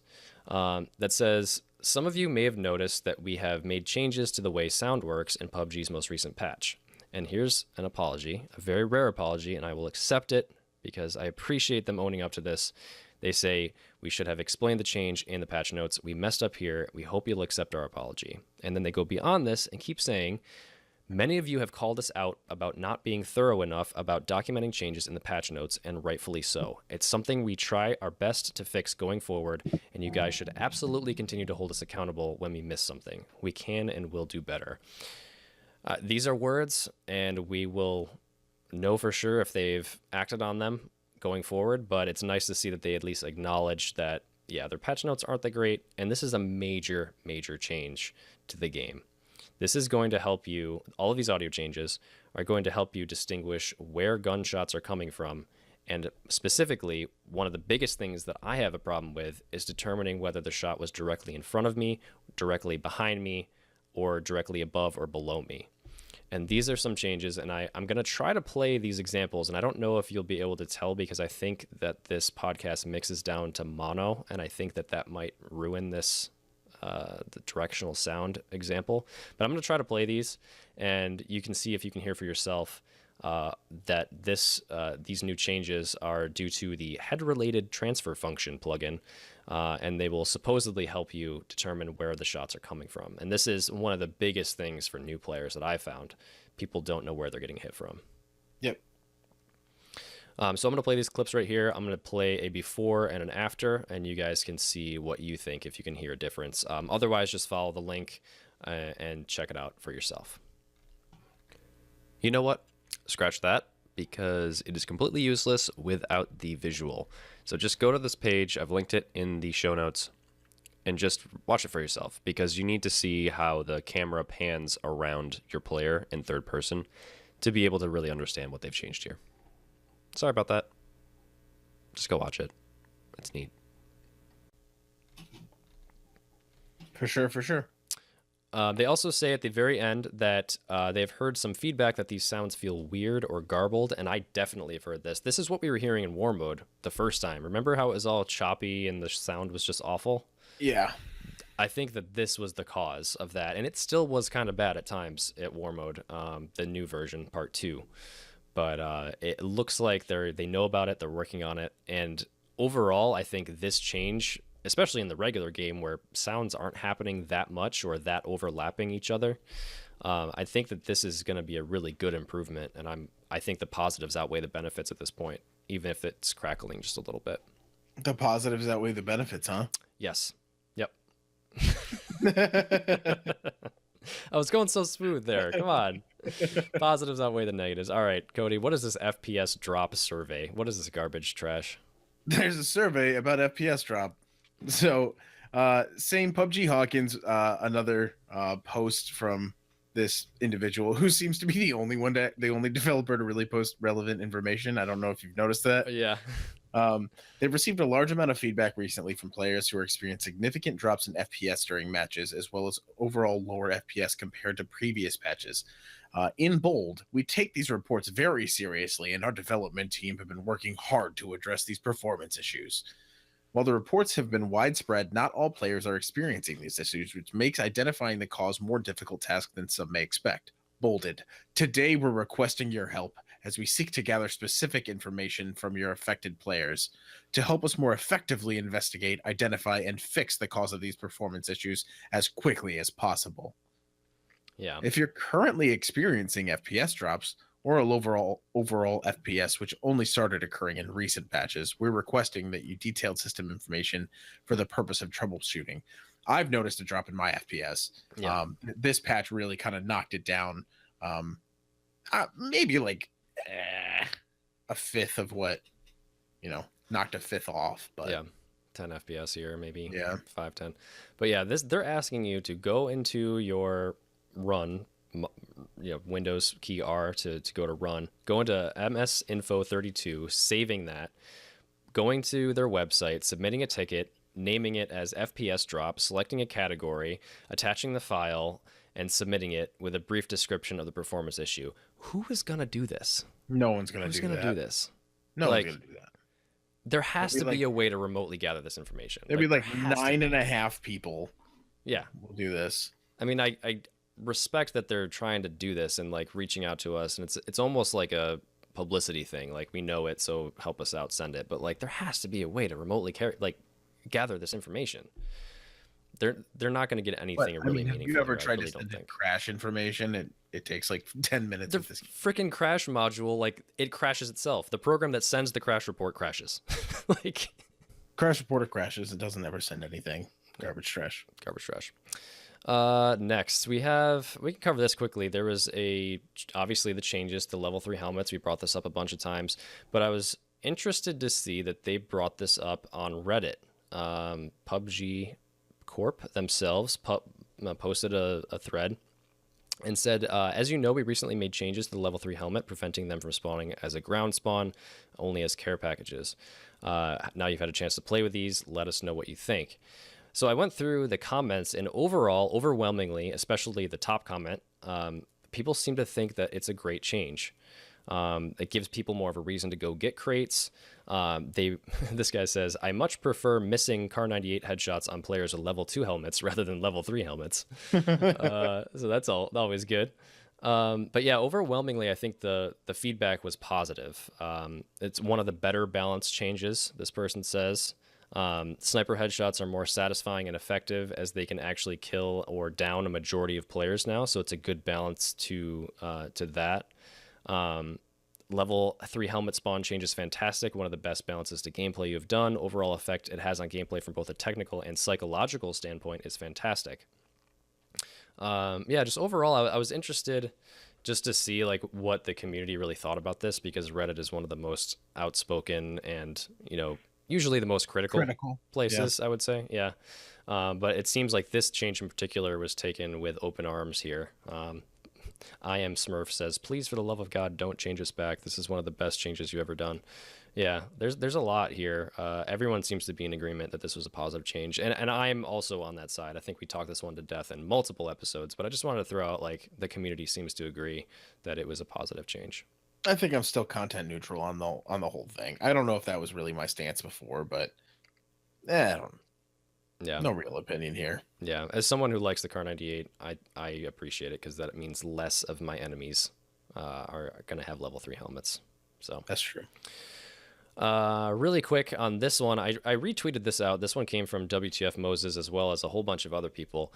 that says, some of you may have noticed that we have made changes to the way sound works in PUBG's most recent patch. And here's an apology, a very rare apology, and I will accept it because I appreciate them owning up to this. They say, we should have explained the change in the patch notes. We messed up here. We hope you'll accept our apology. And then they go beyond this and keep saying, many of you have called us out about not being thorough enough about documenting changes in the patch notes, and rightfully so. It's something we try our best to fix going forward, and you guys should absolutely continue to hold us accountable when we miss something. We can and will do better. These are words, and we will know for sure if they've acted on them going forward, but it's nice to see that they at least acknowledge that, yeah, their patch notes aren't that great, and this is a major, major change to the game. This is going to help you, all of these audio changes are going to help you distinguish where gunshots are coming from. And specifically, one of the biggest things that I have a problem with is determining whether the shot was directly in front of me, directly behind me, or directly above or below me. And these are some changes, and I'm going to try to play these examples, and I don't know if you'll be able to tell because I think that this podcast mixes down to mono, and I think that that might ruin this the directional sound example. But I'm going to try to play these, and you can see if you can hear for yourself that these new changes are due to the head-related transfer function plugin, and they will supposedly help you determine where the shots are coming from. And this is one of the biggest things for new players that I found. People don't know where they're getting hit from. Yep. So I'm going to play these clips right here. I'm going to play a before and an after, and you guys can see what you think, if you can hear a difference. Otherwise, just follow the link and check it out for yourself. You know what? Scratch that, because it is completely useless without the visual. So just go to this page. I've linked it in the show notes, and just watch it for yourself, because you need to see how the camera pans around your player in third person to be able to really understand what they've changed here. Sorry about that. Just go watch it. It's neat. For sure, for sure. They also say at the very end that they've heard some feedback that these sounds feel weird or garbled, and I definitely have heard this. This is what we were hearing in War Mode the first time. Remember how it was all choppy and the sound was just awful? Yeah. I think that this was the cause of that, and it still was kind of bad at times at War Mode, the new version, Part 2. But it looks like they know about it, they're working on it, and overall, I think this change, especially in the regular game where sounds aren't happening that much or that overlapping each other, I think that this is going to be a really good improvement, and I think the positives outweigh the benefits at this point, even if it's crackling just a little bit. The positives outweigh the benefits, huh? Yes. Yep. I was going so smooth there. Come on. Positives outweigh the negatives. All right, Cody, what is this FPS drop survey? What is this garbage trash? There's a survey about FPS drop. So, same PUBG Hawkins, another post from this individual who seems to be the only developer to really post relevant information. I don't know if you've noticed that. Yeah. They've received a large amount of feedback recently from players who are experiencing significant drops in FPS during matches, as well as overall lower FPS compared to previous patches. In bold, we take these reports very seriously, and our development team have been working hard to address these performance issues. While the reports have been widespread, not all players are experiencing these issues, which makes identifying the cause more difficult task than some may expect. Bolded. Today, we're requesting your help as we seek to gather specific information from your affected players to help us more effectively investigate, identify, and fix the cause of these performance issues as quickly as possible. Yeah. If you're currently experiencing FPS drops or a overall FPS, which only started occurring in recent patches, we're requesting that you detailed system information for the purpose of troubleshooting. I've noticed a drop in my FPS. Yeah. This patch really kind of knocked it down. Maybe like a fifth of what, knocked a fifth off. But yeah, 10 FPS here, maybe. Yeah. 5, 10. But yeah, they're asking you to go into your run, Windows key R to go to run, go into MS Info 32, saving that, going to their website, submitting a ticket, naming it as FPS drop, selecting a category, attaching the file, and submitting it with a brief description of the performance issue. Who is going to do this? No one's going to Who's do that. going to do this? No Like, one's going to do that. There has to be a way to remotely gather this information. There'd be like there has to be. 9.5 people Yeah. will do this. I mean, I respect that they're trying to do this and like reaching out to us, and it's almost like a publicity thing. Like, we know it, so help us out, send it. But like, there has to be a way to remotely gather this information. They're not going to get anything really meaningful. Have you ever here, I tried really to don't send in think. crash information? It takes like 10 minutes. The Of this. freaking crash module, like, it crashes itself. The program that sends the crash report crashes. Like, Crash reporter crashes. It doesn't ever send anything. Garbage trash. garbage trash. Next we can cover this quickly. There was obviously the changes to level 3 helmets. We brought this up a bunch of times, but I was interested to see that they brought this up on Reddit. PUBG Corp themselves posted a thread and said, as you know, we recently made changes to the level 3 helmet, preventing them from spawning as a ground spawn, only as care packages. Now you've had a chance to play with these. Let us know what you think. So I went through the comments, and overall, overwhelmingly, especially the top comment, people seem to think that it's a great change. It gives people more of a reason to go get crates. This guy says, I much prefer missing Car 98 headshots on players with level 2 helmets rather than level 3 helmets. So that's always good. But yeah, overwhelmingly, I think the feedback was positive. It's one of the better balance changes, this person says. Sniper headshots are more satisfying and effective as they can actually kill or down a majority of players now. So it's a good balance to that. Level 3 helmet spawn change is fantastic. One of the best balances to gameplay you've done. Overall effect it has on gameplay from both a technical and psychological standpoint is fantastic. Yeah, just overall, I was interested just to see like what the community really thought about this, because Reddit is one of the most outspoken and, usually the most critical places, yeah. I would say. Yeah. But it seems like this change in particular was taken with open arms here. I Am Smurf says, please, for the love of God, don't change us back. This is one of the best changes you've ever done. Yeah, there's a lot here. Everyone seems to be in agreement that this was a positive change. And I'm also on that side. I think we talked this one to death in multiple episodes, but I just wanted to throw out, like, the community seems to agree that it was a positive change. I think I'm still content neutral on the whole thing. I don't know if that was really my stance before, but I don't. Yeah. No real opinion here. Yeah. As someone who likes the Car 98, I appreciate it because that means less of my enemies are going to have level 3 helmets. So that's true. Really quick on this one, I retweeted this out. This one came from WTF Moses as well as a whole bunch of other people.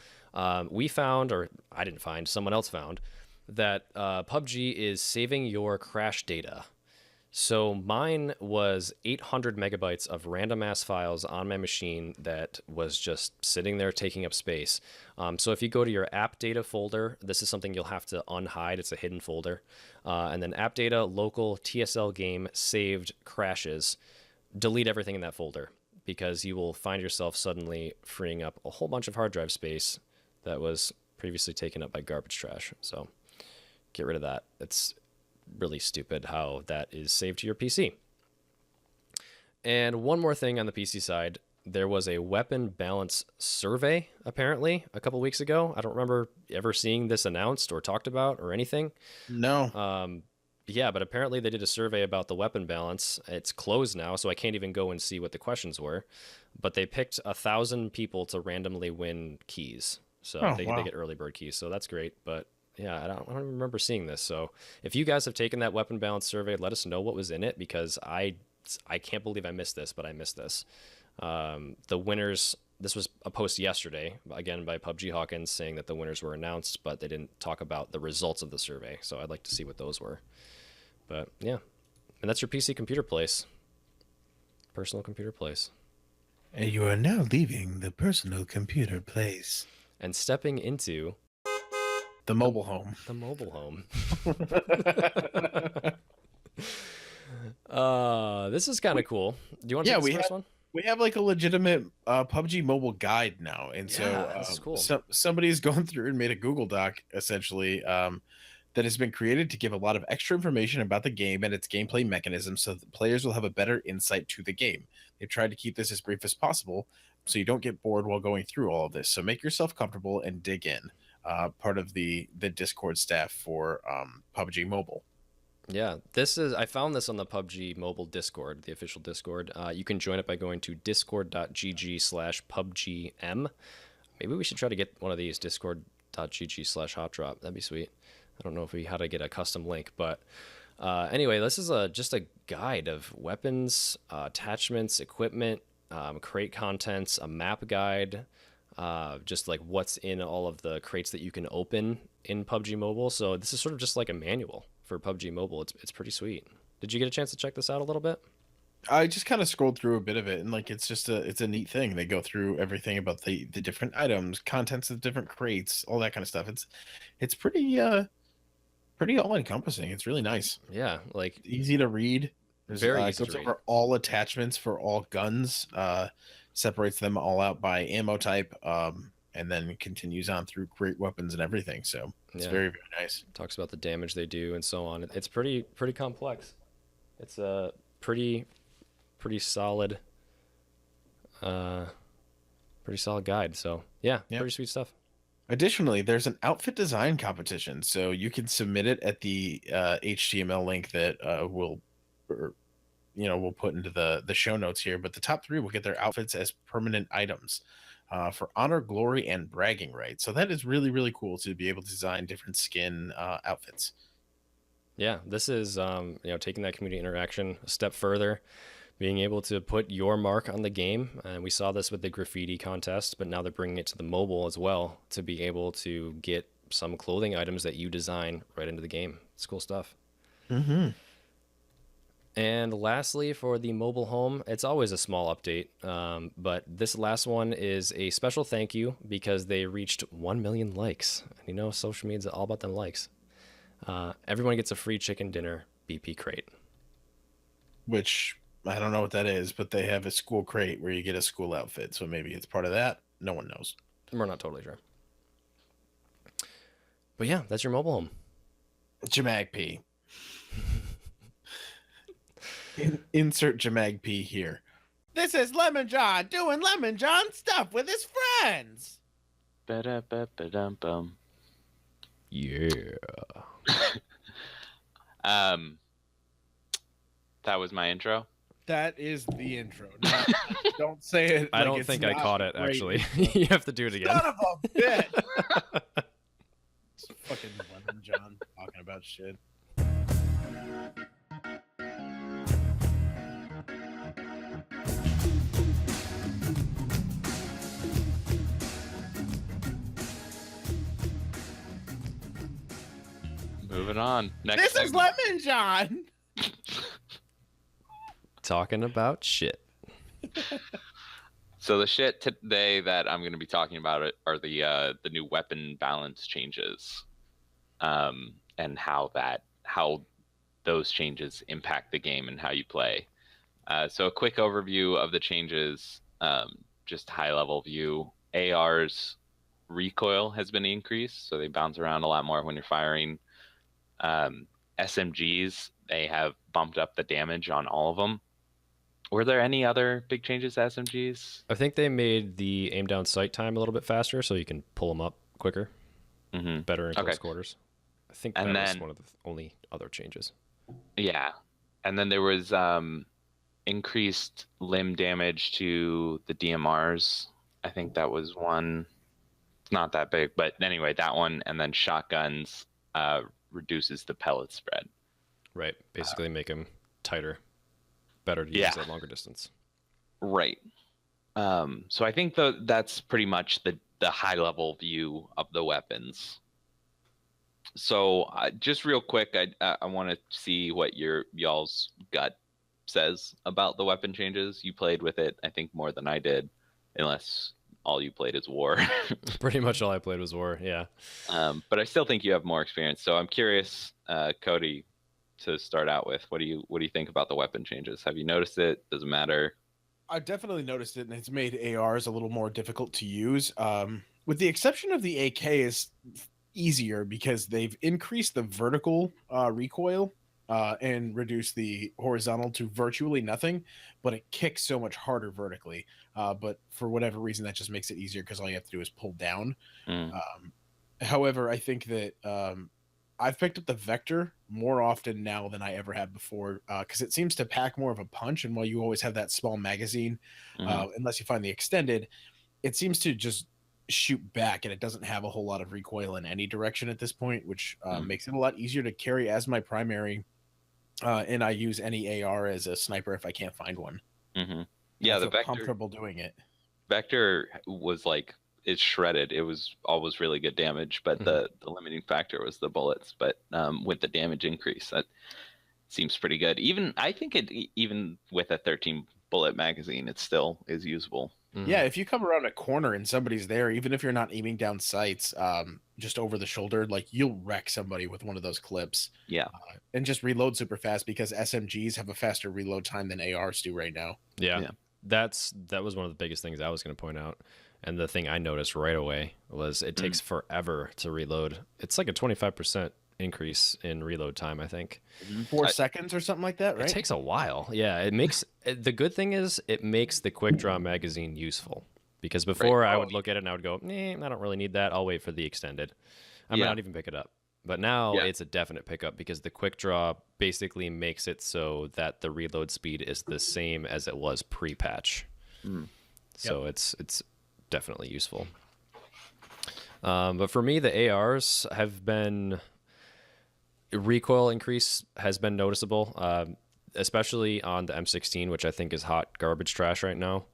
We found, or I didn't find, someone else found, that PUBG is saving your crash data. So mine was 800 megabytes of random ass files on my machine that was just sitting there taking up space. So if you go to your app data folder, this is something you'll have to unhide. It's a hidden folder. And then app data, local, TSL game, saved, crashes. Delete everything in that folder because you will find yourself suddenly freeing up a whole bunch of hard drive space that was previously taken up by garbage trash. So get rid of that. It's really stupid how that is saved to your PC. And one more thing on the PC side, there was a weapon balance survey apparently a couple weeks ago. I don't remember ever seeing this announced or talked about or anything. No. Yeah, but apparently they did a survey about the weapon balance. It's closed now, so I can't even go and see what the questions were. But they picked 1,000 people to randomly win keys. So they get early bird keys. So that's great. But yeah, I don't remember seeing this. So if you guys have taken that weapon balance survey, let us know what was in it, because I can't believe I missed this, but I missed this. The winners, this was a post yesterday, again by PUBG Hawkins, saying that the winners were announced, but they didn't talk about the results of the survey. So I'd like to see what those were. But yeah, and that's your PC computer place. Personal computer place. And you are now leaving the personal computer place and stepping into the mobile home. The mobile home. This is kind of cool. Do you want to take this first one? We have like a legitimate PUBG mobile guide now, and this is cool. Somebody's gone through and made a Google Doc essentially that has been created to give a lot of extra information about the game and its gameplay mechanism, so that players will have a better insight to the game. They've tried to keep this as brief as possible, so you don't get bored while going through all of this. So make yourself comfortable and dig in. Part of the Discord staff for PUBG Mobile. Yeah, I found this on the PUBG Mobile Discord, the official Discord. You can join it by going to discord.gg/PUBGM. Maybe we should try to get one of these, discord.gg/HOTDROP. That'd be sweet. I don't know how to get a custom link, but anyway, this is just a guide of weapons, attachments, equipment, crate contents, a map guide, just like what's in all of the crates that you can open in PUBG Mobile. So this is sort of just like a manual for PUBG Mobile. It's pretty sweet. Did you get a chance to check this out a little bit? I just kind of scrolled through a bit of it, and like it's a neat thing. They go through everything about the different items, contents of different crates, all that kind of stuff. It's pretty all encompassing. It's really nice. Yeah, like easy to read. Very easy to read. Over all attachments for all guns. Separates them all out by ammo type. and then continues on through great weapons and everything. So it's very, very nice. Talks about the damage they do and so on. It's pretty complex. It's a pretty solid guide. So yeah, pretty sweet stuff. Additionally, there's an outfit design competition, so you can submit it at the HTML link that we'll put into the show notes here. But the top 3 will get their outfits as permanent items for honor, glory, and bragging rights. So that is really, really cool to be able to design different skin outfits. Yeah, this is taking that community interaction a step further, being able to put your mark on the game. And we saw this with the graffiti contest, but now they're bringing it to the mobile as well to be able to get some clothing items that you design right into the game. It's cool stuff. Mm-hmm. And lastly, for the mobile home, it's always a small update, but this last one is a special thank you because they reached 1 million likes. And social media is all about them likes. Everyone gets a free chicken dinner BP crate. Which I don't know what that is, but they have a school crate where you get a school outfit. So maybe it's part of that. No one knows. We're not totally sure. But yeah, that's your mobile home. Jamag P. Insert Jamag P here. This is Lemon John doing Lemon John stuff with his friends. Ba-da-ba-ba-dum-bum. Yeah. That was my intro. That is the intro. Don't say it. I don't think I caught it, actually. You have to do it again. Son of a bitch. It's fucking Lemon John talking about shit. Moving on. This is Lemon John. Talking about shit. So the shit today that I'm going to be talking about are the new weapon balance changes, and how those changes impact the game and how you play. So a quick overview of the changes, just high level view. AR's recoil has been increased, so they bounce around a lot more when you're firing. SMGs, they have bumped up the damage on all of them. Were there any other big changes to SMGs? I think they made the aim down sight time a little bit faster so you can pull them up quicker. Mm-hmm. Better in close quarters. I think that was one of the only other changes. Yeah. And then there was increased limb damage to the DMRs. I think that was one. It's not that big, but anyway, that one. And then shotguns reduces the pellet spread. Right. Basically make them tighter. Better to use at longer distance. Right. So I think that's pretty much the high level view of the weapons. So just real quick, I want to see what y'all's gut says about the weapon changes. You played with it, I think, more than I did, unless all you played is War. Pretty much all I played was War, yeah. But I still think you have more experience. So I'm curious, Cody, to start out with, what do you think about the weapon changes? Have you noticed it? Does it matter? I've definitely noticed it, and it's made ARs a little more difficult to use. With the exception of the AK is easier because they've increased the vertical recoil and reduced the horizontal to virtually nothing, but it kicks so much harder vertically. But for whatever reason, that just makes it easier because all you have to do is pull down. However, I think that I've picked up the Vector more often now than I ever have before because it seems to pack more of a punch. And while you always have that small magazine, unless you find the extended, it seems to just shoot back and it doesn't have a whole lot of recoil in any direction at this point, which makes it a lot easier to carry as my primary. And I use any AR as a sniper if I can't find one. Yeah, the Vector, comfortable doing it. Vector was like, it's shredded. It was always really good damage, but the limiting factor was the bullets. But with the damage increase, that seems pretty good. I think even with a 13 bullet magazine, it still is usable. Yeah, if you come around a corner and somebody's there, even if you're not aiming down sights, just over the shoulder, like you'll wreck somebody with one of those clips. Yeah, and just reload super fast because SMGs have a faster reload time than ARs do right now. Yeah. That was one of the biggest things I was going to point out. And the thing I noticed right away was it takes forever to reload. It's like a 25% increase in reload time, I think. 4 seconds or something like that, right? It takes a while. Yeah, it makes the good thing is it makes the quick draw magazine useful, because before I would look at it and I would go, I don't really need that. I'll wait for the extended. I might not even pick it up. But now it's a definite pickup, because the quick draw basically makes it so that the reload speed is the same as it was pre-patch. So it's definitely useful. But for me, the ARs have been... recoil increase has been noticeable, especially on the M16, which I think is hot garbage trash right now.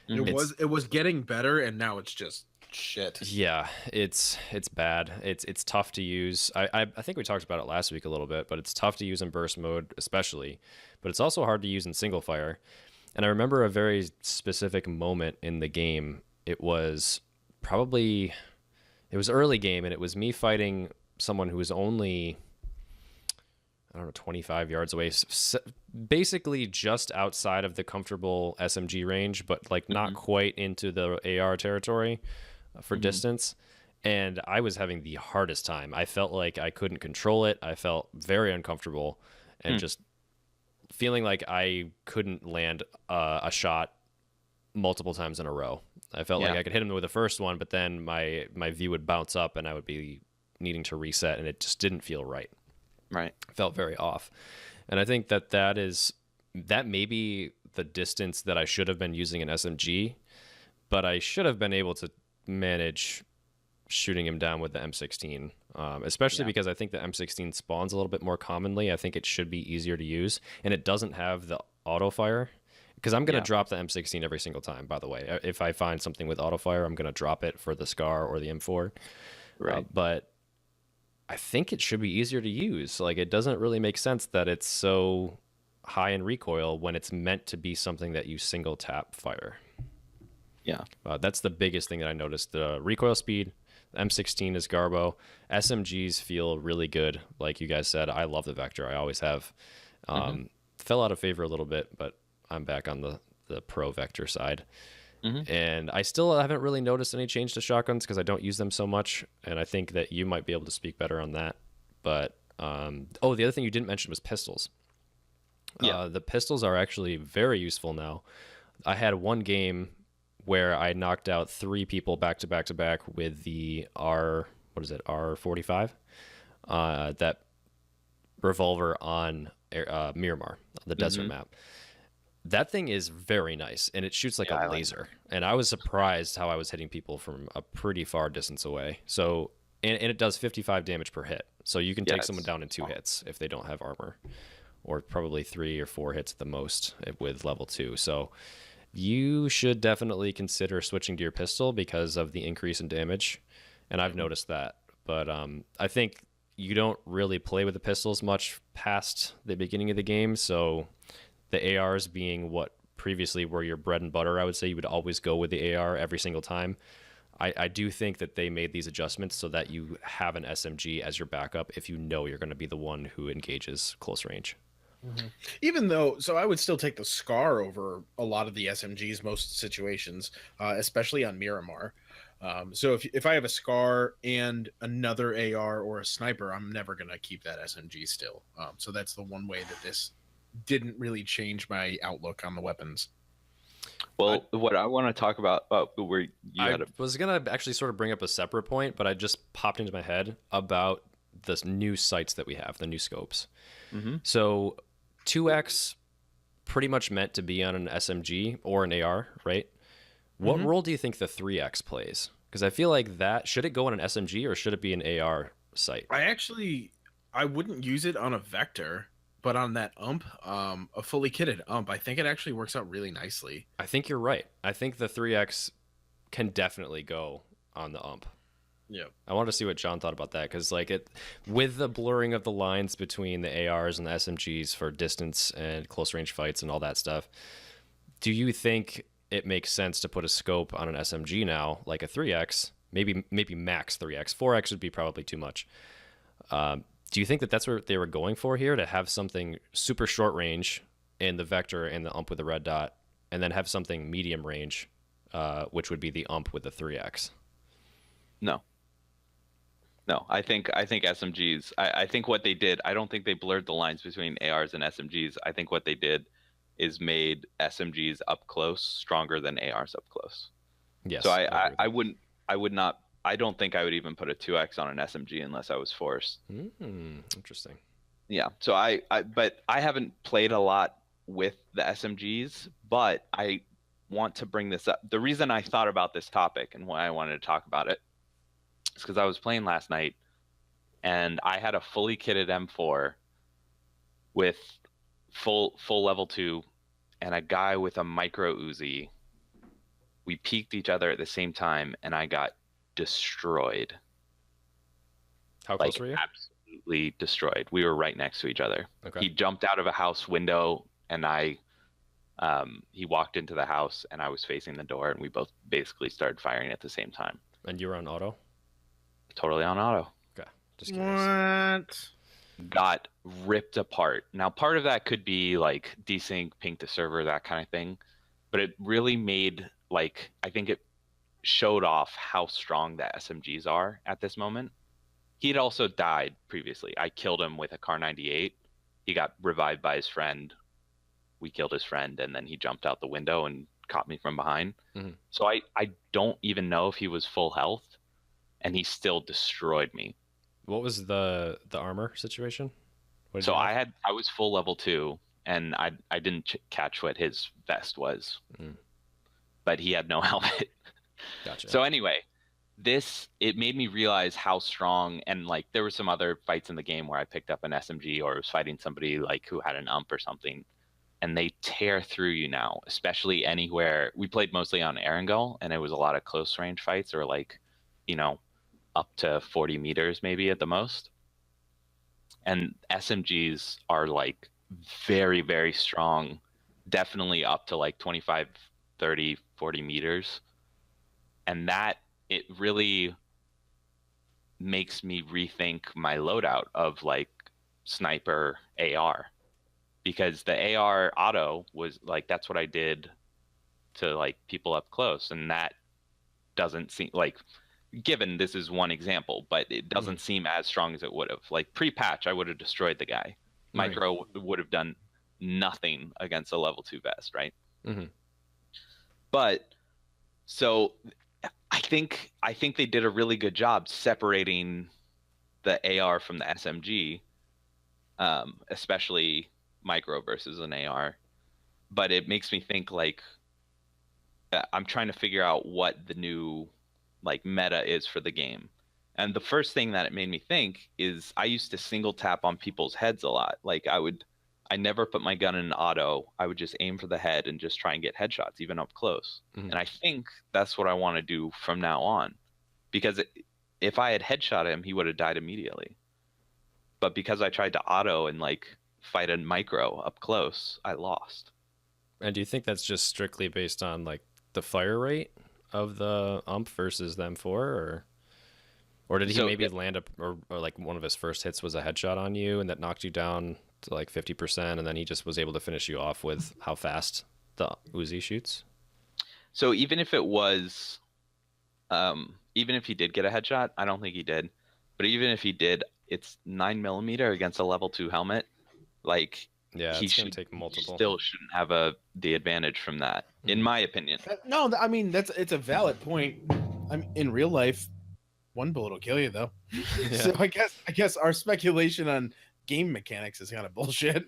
It was getting better, and now it's just shit. Yeah, it's bad. It's tough to use. I think we talked about it last week a little bit, but it's tough to use in burst mode especially, but it's also hard to use in single fire. And I remember a very specific moment in the game. It was early game, and it was me fighting someone who was only, I don't know, 25 yards away, basically just outside of the comfortable SMG range, but like not quite into the AR territory for distance. And I was having the hardest time. I felt like I couldn't control it. I felt very uncomfortable, and just feeling like I couldn't land a shot multiple times in a row. I felt like I could hit him with the first one, but then my view would bounce up and I would be needing to reset, and it just didn't feel right. Right. Felt very off. And I think that may be the distance that I should have been using an SMG, but I should have been able to manage shooting him down with the M16, especially because I think the M16 spawns a little bit more commonly. I think it should be easier to use, and it doesn't have the auto fire, because I'm going to drop the M16 every single time, by the way. If I find something with auto fire, I'm going to drop it for the SCAR or the M4. Right. But I think it should be easier to use. Like, it doesn't really make sense that it's so high in recoil when it's meant to be something that you single tap fire. Yeah. That's the biggest thing that I noticed. The recoil speed, the M16 is garbo. SMGs feel really good. Like you guys said, I love the Vector. I always have. Fell out of favor a little bit, but I'm back on the pro Vector side. And I still haven't really noticed any change to shotguns, because I don't use them so much, and I think that you might be able to speak better on that. But the other thing you didn't mention was pistols. The pistols are actually very useful now. I had one game where I knocked out 3 people back to back to back with the R45, that revolver on Miramar, the desert map. That thing is very nice, and it shoots like a laser. And I was surprised how I was hitting people from a pretty far distance away. So, and it does 55 damage per hit. So you can take someone down in 2 hits if they don't have armor, or probably 3 or 4 hits at the most with level 2. So you should definitely consider switching to your pistol because of the increase in damage. And I've noticed that. But I think you don't really play with the pistols much past the beginning of the game. So the ARs being what previously were your bread and butter, I would say you would always go with the AR every single time. I do think that they made these adjustments so that you have an SMG as your backup if you know you're going to be the one who engages close range. Even though, so I would still take the SCAR over a lot of the SMGs most situations, especially on Miramar. So if I have a SCAR and another AR or a sniper, I'm never going to keep that SMG still. So that's the one way that this didn't really change my outlook on the weapons. Well, what I want to talk about, was going to actually sort of bring up a separate point, but I just popped into my head about the new sights that we have, the new scopes. So 2X pretty much meant to be on an SMG or an AR, right? What role do you think the 3X plays? Because I feel like that, should it go on an SMG or should it be an AR sight? I wouldn't use it on a Vector, but on that ump, a fully kitted ump, I think it actually works out really nicely. I think you're right. I think the 3X can definitely go on the ump. Yeah. I wanted to see what John thought about that, because like with the blurring of the lines between the ARs and the SMGs for distance and close range fights and all that stuff, do you think it makes sense to put a scope on an SMG now, like a 3X, maybe max 3X? 4X would be probably too much. Do you think that that's what they were going for here, to have something super short range in the Vector and the ump with the red dot, and then have something medium range which would be the ump with the 3x. No. No, I think SMGs. I think what they did. I don't think they blurred the lines between ARs and SMGs. I think what they did is made SMGs up close stronger than ARs up close. Yes. So I agree with I that. wouldn't. I would not. I don't think I would even put a 2x on an SMG unless I was forced. Interesting. Yeah. So but I haven't played a lot with the SMGs, but I want to bring this up. The reason I thought about this topic and why I wanted to talk about it is because I was playing last night and I had a fully kitted M4 with full level 2 and a guy with a micro Uzi. We peeked each other at the same time and I got destroyed. How close were you? Absolutely destroyed. We were right next to each other. Okay. He jumped out of a house window and he walked into the house and I was facing the door and we both basically started firing at the same time. And you were on auto? Totally on auto. Okay. Just curious. What? Got ripped apart. Now, part of that could be like desync, ping to server, that kind of thing. But it really made, like, I think it showed off how strong the SMGs are at this moment. He had also died previously. I killed him with a Kar 98. He got revived by his friend. We killed his friend, and then he jumped out the window and caught me from behind. Mhm. So I don't even know if he was full health, and he still destroyed me. What was the armor situation? What did So you have? I was full level 2, and I didn't catch what his vest was, but he had no helmet. Gotcha. So anyway, it made me realize how strong, and like there were some other fights in the game where I picked up an SMG or was fighting somebody like who had an ump or something, and they tear through you now, especially anywhere. We played mostly on Erangel, and it was a lot of close range fights or like, up to 40 meters maybe at the most. And SMGs are like very, very strong, definitely up to like 25, 30, 40 meters. And that, it really makes me rethink my loadout of like sniper AR, because the AR auto was like, that's what I did to like people up close. And that doesn't seem like, given this is one example, but it doesn't seem as strong as it would have. Like pre-patch, I would have destroyed the guy. Right. Micro would have done nothing against a level 2 vest, right? Mm-hmm. But so I think they did a really good job separating the AR from the SMG, especially micro versus an AR. But it makes me think like I'm trying to figure out what the new like meta is for the game. And the first thing that it made me think is I used to single tap on people's heads a lot. Like I never put my gun in auto. I would just aim for the head and just try and get headshots even up close. Mhm. And I think that's what I want to do from now on, because if I had headshot him, he would have died immediately. But because I tried to auto and like fight a micro up close, I lost. And do you think that's just strictly based on like the fire rate of the ump versus the M4, or did he So maybe land or like one of his first hits was a headshot on you and that knocked you down to like 50%, and then he just was able to finish you off with how fast the Uzi shoots? So even if it was, even if he did get a headshot, I don't think he did. But even if he did, it's 9mm against a level 2 helmet. Like Yeah, he it's gonna should take multiple. still shouldn't have the advantage from that, in my opinion. No, I mean it's a valid point. I'm in real life, one bullet will kill you though. So I guess our speculation on game mechanics is kind of bullshit.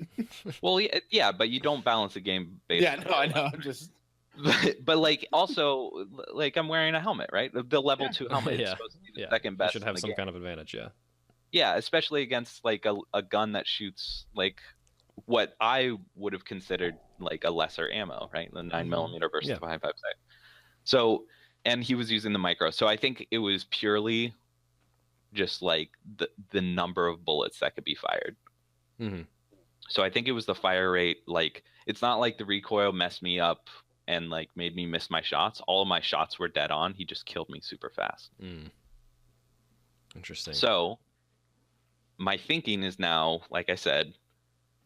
Well, yeah, but you don't balance a game based. Yeah, on no, I know. I'm just but like also like I'm wearing a helmet, right? The level 2 helmet is supposed to be the second You best. should in have the some game. kind of advantage, yeah. Yeah, especially against like a gun that shoots like what I would have considered like a lesser ammo, right? The 9mm versus the 5.56. So, and he was using the micro. So I think it was purely just like the number of bullets that could be fired. Mm-hmm. So I think it was the fire rate. Like it's not like the recoil messed me up and like made me miss my shots. All of my shots were dead on. He just killed me super fast. Interesting. So my thinking is now, like I said,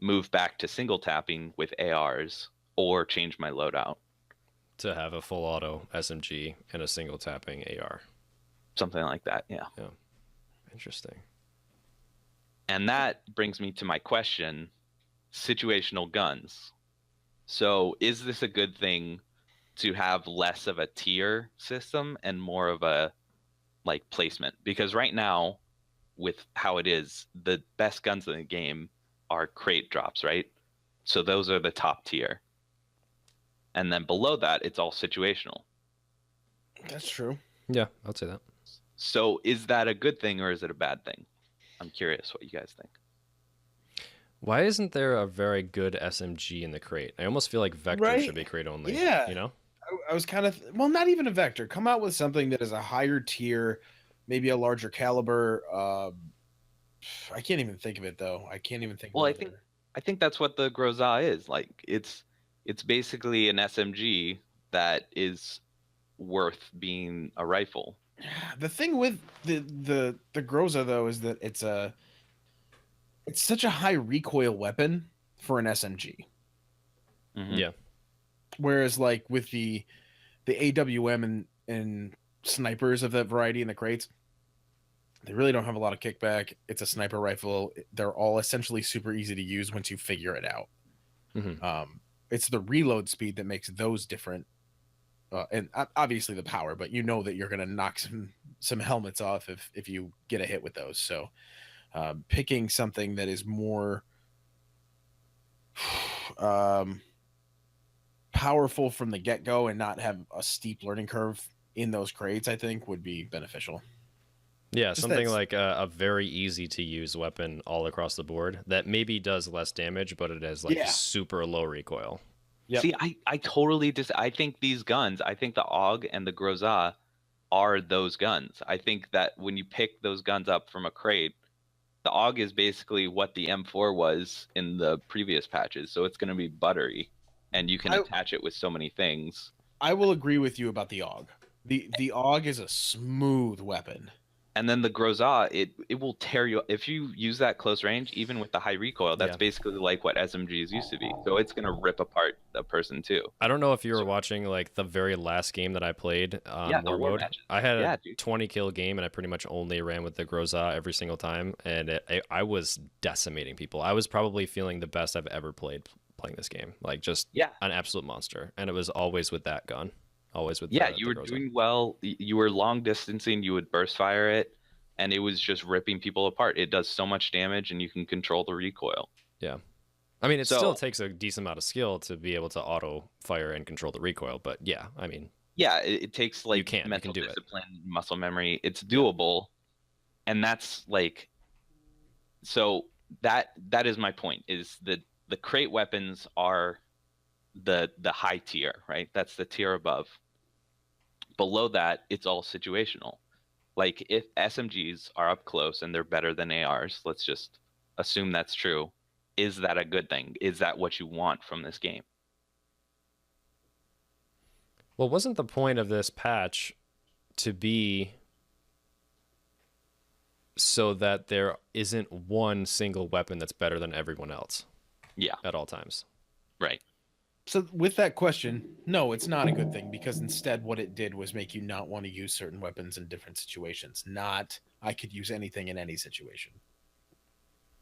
move back to single tapping with ARs or change my loadout. to have a full auto SMG and a single tapping AR. Something like that, yeah. Interesting. And that brings me to my question, situational guns. So is this a good thing to have less of a tier system and more of a like placement? Because right now, with how it is, the best guns in the game are crate drops, right? So those are the top tier. And then below that, it's all situational. That's true. Yeah, I'd say that. So is that a good thing or is it a bad thing? I'm curious what you guys think. Why isn't there a very good SMG in the crate? I almost feel like Vector Right? should be crate only. Yeah. You know? I was kind of, well, not even a Vector. Come out with something that is a higher tier, maybe a larger caliber. I can't even think of it though. I can't even think. Well, of I think that's what the Groza is. Like it's basically an SMG that is worth being a rifle. The thing with the Groza though is that it's such a high recoil weapon for an SMG. Mhm. Yeah. Whereas like with the AWM and snipers of that variety in the crates, they really don't have a lot of kickback. It's a sniper rifle. They're all essentially super easy to use once you figure it out. Mm-hmm. It's the reload speed that makes those different, and obviously the power. But you know that you're going to knock some helmets off if you get a hit with those. So picking something that is more powerful from the get-go and not have a steep learning curve in those crates, I think would be beneficial. Yeah, Just something that's- like a very easy to use weapon all across the board that maybe does less damage, but it has like Yeah. super low recoil. Yep. See, I totally I think these guns, I think the AUG and the Groza are those guns. I think that when you pick those guns up from a crate, the AUG is basically what the M4 was in the previous patches. So it's going to be buttery and you can attach it with so many things. I will agree with you about the AUG. The AUG is a smooth weapon. And then the Groza, it will tear you if you use that close range, even with the high recoil. That's Yeah. basically like what SMGs used to be. So it's gonna rip apart the person too. I don't know if you were watching like the very last game that I played on Yeah, the War war Mode. matches. I had Yeah, a dude. 20 kill game and I pretty much only ran with the Groza every single time, and I was decimating people. I was probably feeling the best I've ever playing this game, like just Yeah. an absolute monster, and it was always with that gun, always with Yeah, the you were Groza. doing well. You were long distancing. You would burst fire it, and it was just ripping people apart. It does so much damage, and you can control the recoil. Yeah. I mean, it So- still takes a decent amount of skill to be able to auto fire and control the recoil, but yeah, I mean, Yeah, it takes like you mental can do it. discipline, muscle memory. It's doable, and that's like. So that is my point. Is that the crate weapons are the high tier, right? That's the tier above. Below that, it's all situational. Like if SMGs are up close and they're better than ARs, let's just assume that's true. Is that a good thing? Is that what you want from this game? Well, wasn't the point of this patch to be so that there isn't one single weapon that's better than everyone else Yeah, at all times? right. So with that question, no, it's not a good thing, because instead what it did was make you not want to use certain weapons in different situations. Not I could use anything in any situation.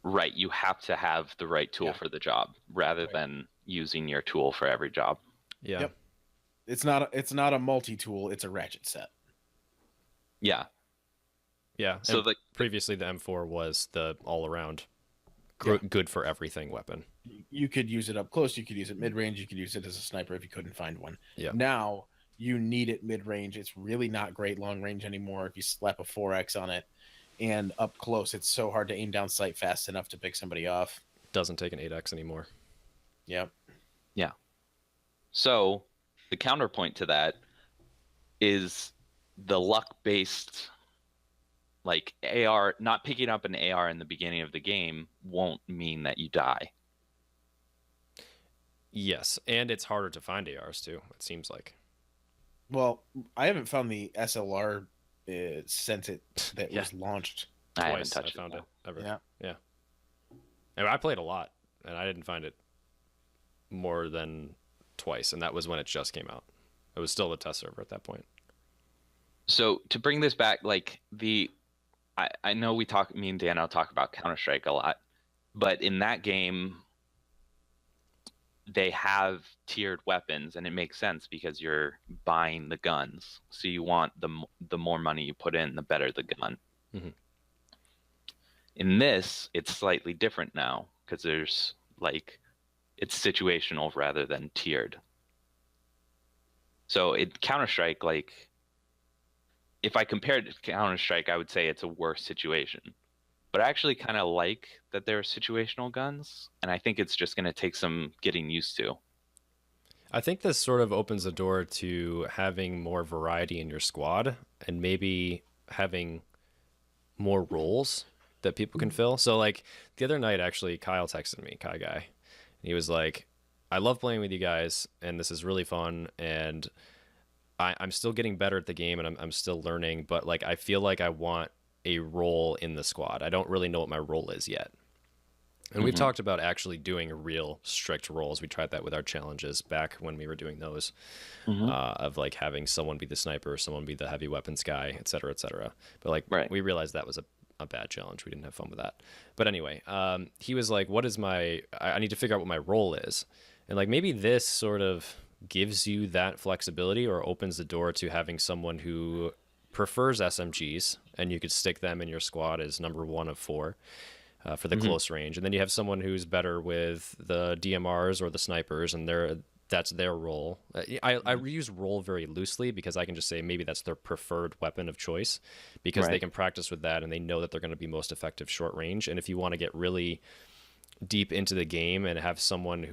Right. You have to have the right tool Yeah. for the job rather Right. than using your tool for every job. Yeah. Yep. It's not a multi-tool, it's a ratchet set. Yeah. Yeah. So and the previously the M4 was the all-around Yeah. good for everything weapon. You could use it up close, you could use it mid-range, you could use it as a sniper if you couldn't find one. Yeah. Now you need it mid-range. It's really not great long range anymore if you slap a 4X on it. And up close, it's so hard to aim down sight fast enough to pick somebody off. Doesn't take an 8x anymore. Yep. So the counterpoint to that is the luck-based, like AR, not picking up an AR in the beginning of the game won't mean that you die. Yes, and it's harder to find ARs too, it seems like. Well, I haven't found the SLR since it Yeah. was launched. I haven't Twice touched I found it. it ever. Yeah. Yeah. And I played a lot, and I didn't find it more than twice, and that was when it just came out. It was still the test server at that point. So to bring this back, like I know me and Dano talk about Counter-Strike a lot, but in that game, they have tiered weapons, and it makes sense because you're buying the guns. So you want the more money you put in, the better the gun. Mhm. In this, it's slightly different now because there's like it's situational rather than tiered. So in Counter-Strike, like if I compared it to Counter-Strike, I would say it's a worse situation. But I actually kind of like that there are situational guns, and I think it's just going to take some getting used to. I think this sort of opens the door to having more variety in your squad and maybe having more roles that people can fill. So like the other night, actually, Kyle texted me, Kai Guy, and he was like, I love playing with you guys, and this is really fun, and I'm still getting better at the game, and I'm still learning, but like I feel like I want a role in the squad. I don't really know what my role is yet. And we've talked about actually doing real strict roles. We tried that with our challenges back when we were doing those, of like having someone be the sniper, someone be the heavy weapons guy, et cetera, et cetera. But like we realized that was a bad challenge. We didn't have fun with that. But anyway, he was like, what is I need to figure out what my role is. And like maybe this sort of gives you that flexibility or opens the door to having someone who prefers SMGs, and you could stick them in your squad as number 1 of 4 for the close range. And then you have someone who's better with the DMRs or the snipers, and that's their role. I use role very loosely because I can just say maybe that's their preferred weapon of choice because they can practice with that and they know that they're going to be most effective short range. And if you want to get really deep into the game and have someone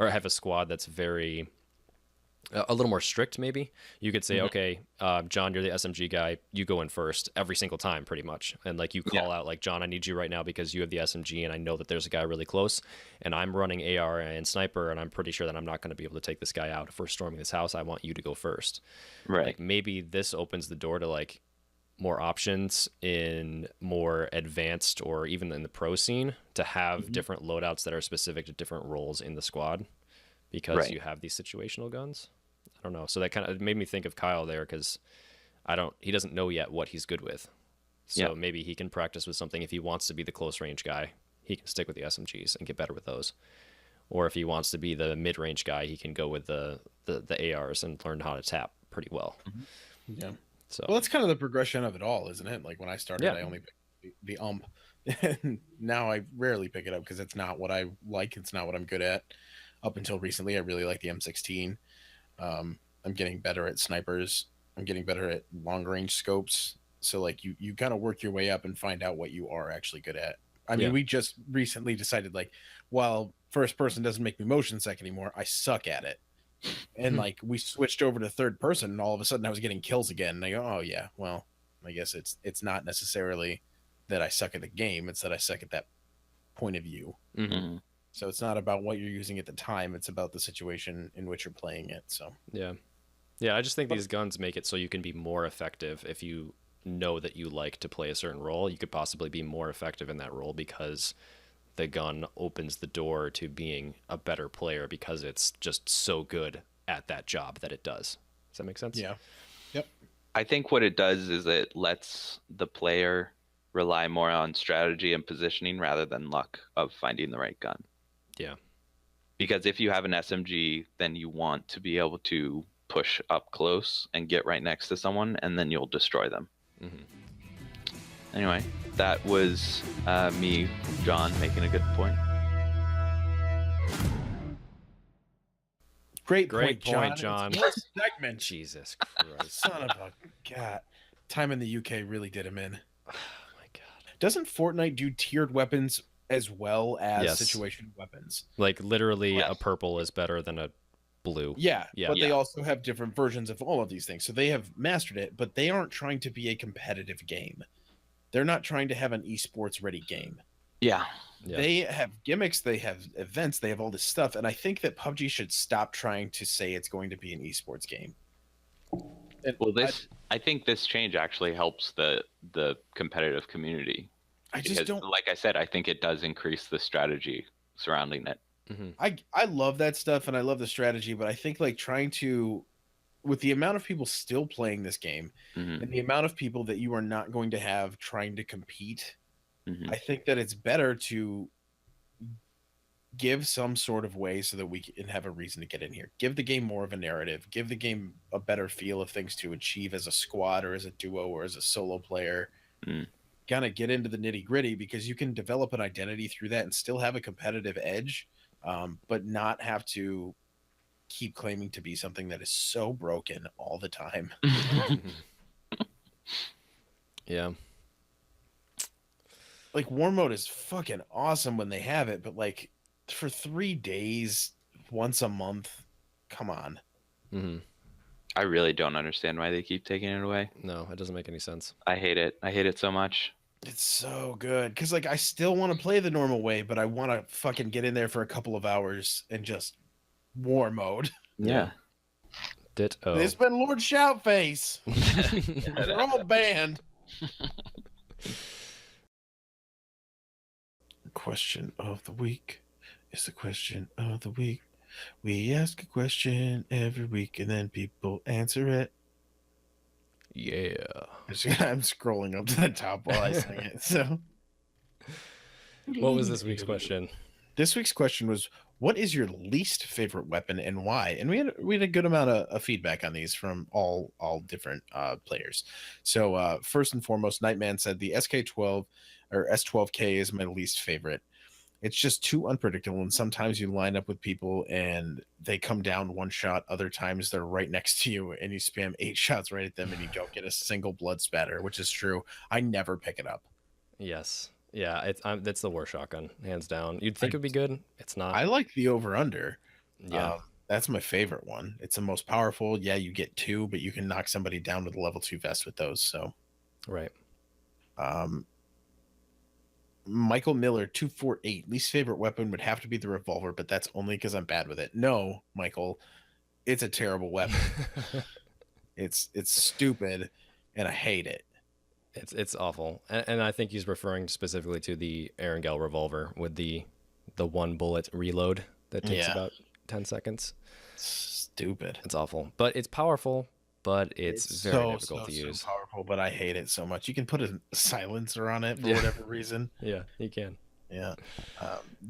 have a squad that's very a little more strict, maybe you could say, okay, John, you're the SMG guy, you go in first every single time pretty much, and like you call out like, John, I need you right now because you have the SMG and I know that there's a guy really close and I'm running AR and sniper and I'm pretty sure that I'm not going to be able to take this guy out if we're storming this house. I want you to go first. Like maybe this opens the door to like more options in more advanced or even in the pro scene to have different loadouts that are specific to different roles in the squad because you have these situational guns. I don't know. So that kind of made me think of Kyle there because he doesn't know yet what he's good with. So maybe he can practice with something. If he wants to be the close range guy, he can stick with the SMGs and get better with those. Or if he wants to be the mid range guy, he can go with the ARs and learn how to tap pretty well. Yeah. So well, that's kind of the progression of it all, isn't it? Like when I started, I only picked the and now I rarely pick it up because it's not what I like. It's not what I'm good at. Up until recently, I really like the M16. I'm getting better at snipers. I'm getting better at long range scopes. So like you kind of work your way up and find out what you are actually good at. I mean, we just recently decided like, well, first person doesn't make me motion sick anymore. I suck at it. And like we switched over to third person and all of a sudden I was getting kills again. And I go, oh yeah, well, I guess it's not necessarily that I suck at the game. It's that I suck at that point of view. So it's not about what you're using at the time. It's about the situation in which you're playing it. So yeah. I just think these guns make it so you can be more effective. If you know that you like to play a certain role, you could possibly be more effective in that role because the gun opens the door to being a better player because it's just so good at that job that it does. Does that make sense? Yeah. Yep. I think what it does is it lets the player rely more on strategy and positioning rather than luck of finding the right gun. Yeah. Because if you have an SMG, then you want to be able to push up close and get right next to someone, and then you'll destroy them. Anyway, that was me, John, making a good point. Great point, point, John. It's your segment. Jesus Christ. Son of a god. Time in the UK really did him in. Oh my god. Doesn't Fortnite do tiered weapons as well as situation weapons? Like literally a purple is better than a blue. Yeah. But they also have different versions of all of these things. So they have mastered it, but they aren't trying to be a competitive game. They're not trying to have an esports ready game. Yeah. They have gimmicks, they have events, they have all this stuff, and I think that PUBG should stop trying to say it's going to be an esports game. And well, I think this change actually helps the competitive community. Like I said, I think it does increase the strategy surrounding it. I love that stuff and I love the strategy, but I think like trying to with the amount of people still playing this game Mhm. and the amount of people that you are not going to have trying to compete, Mhm. I think that it's better to give some sort of way so that we can have a reason to get in here. Give the game more of a narrative. Give the game a better feel of things to achieve as a squad or as a duo or as a solo player. Mm. Kind of get into the nitty gritty, because you can develop an identity through that and still have a competitive edge, but not have to keep claiming to be something that is so broken all the time. Yeah. Like, war mode is fucking awesome when they have it, but like for 3 days, once a month, come on. Hmm. I really don't understand why they keep taking it away. No, it doesn't make any sense. I hate it. I hate it so much. It's so good because like I still want to play the normal way, but I want to fucking get in there for a couple of hours and just war mode. Yeah. Ditto. It's been Lord Shoutface. They're all banned. Question of the week is the question of the week. We ask a question every week and then people answer it. Yeah. I'm scrolling up to the top while I sing it. So, What was this week's question? this week's question was, what is your least favorite weapon and why? And we had a good amount of feedback on these from all different players. So first and foremost, Nightman said the SK12 or S12K is my least favorite. It's just too unpredictable, and sometimes you line up with people and they come down one shot, other times they're right next to you and you spam 8 shots right at them and you don't get a single blood spatter, which is true. I never pick it up. Yes. Yeah, that's the worst shotgun, hands down. You'd think it'd be good. It's not. I like the over-under. Yeah. That's my favorite one. It's the most powerful. Yeah, you get 2, but you can knock somebody down with a level 2 vest with those. So, Right. Michael Miller 248, least favorite weapon would have to be the revolver, but that's only because I'm bad with it. No, Michael, it's a terrible weapon. It's stupid, and I hate it. It's awful, and I think he's referring specifically to the Erangel revolver with the 1 bullet reload that takes about 10 seconds. Stupid. It's awful, but it's powerful. But it's very difficult to use. So powerful, but I hate it so much. You can put a silencer on it for whatever reason. Yeah, you can. Yeah.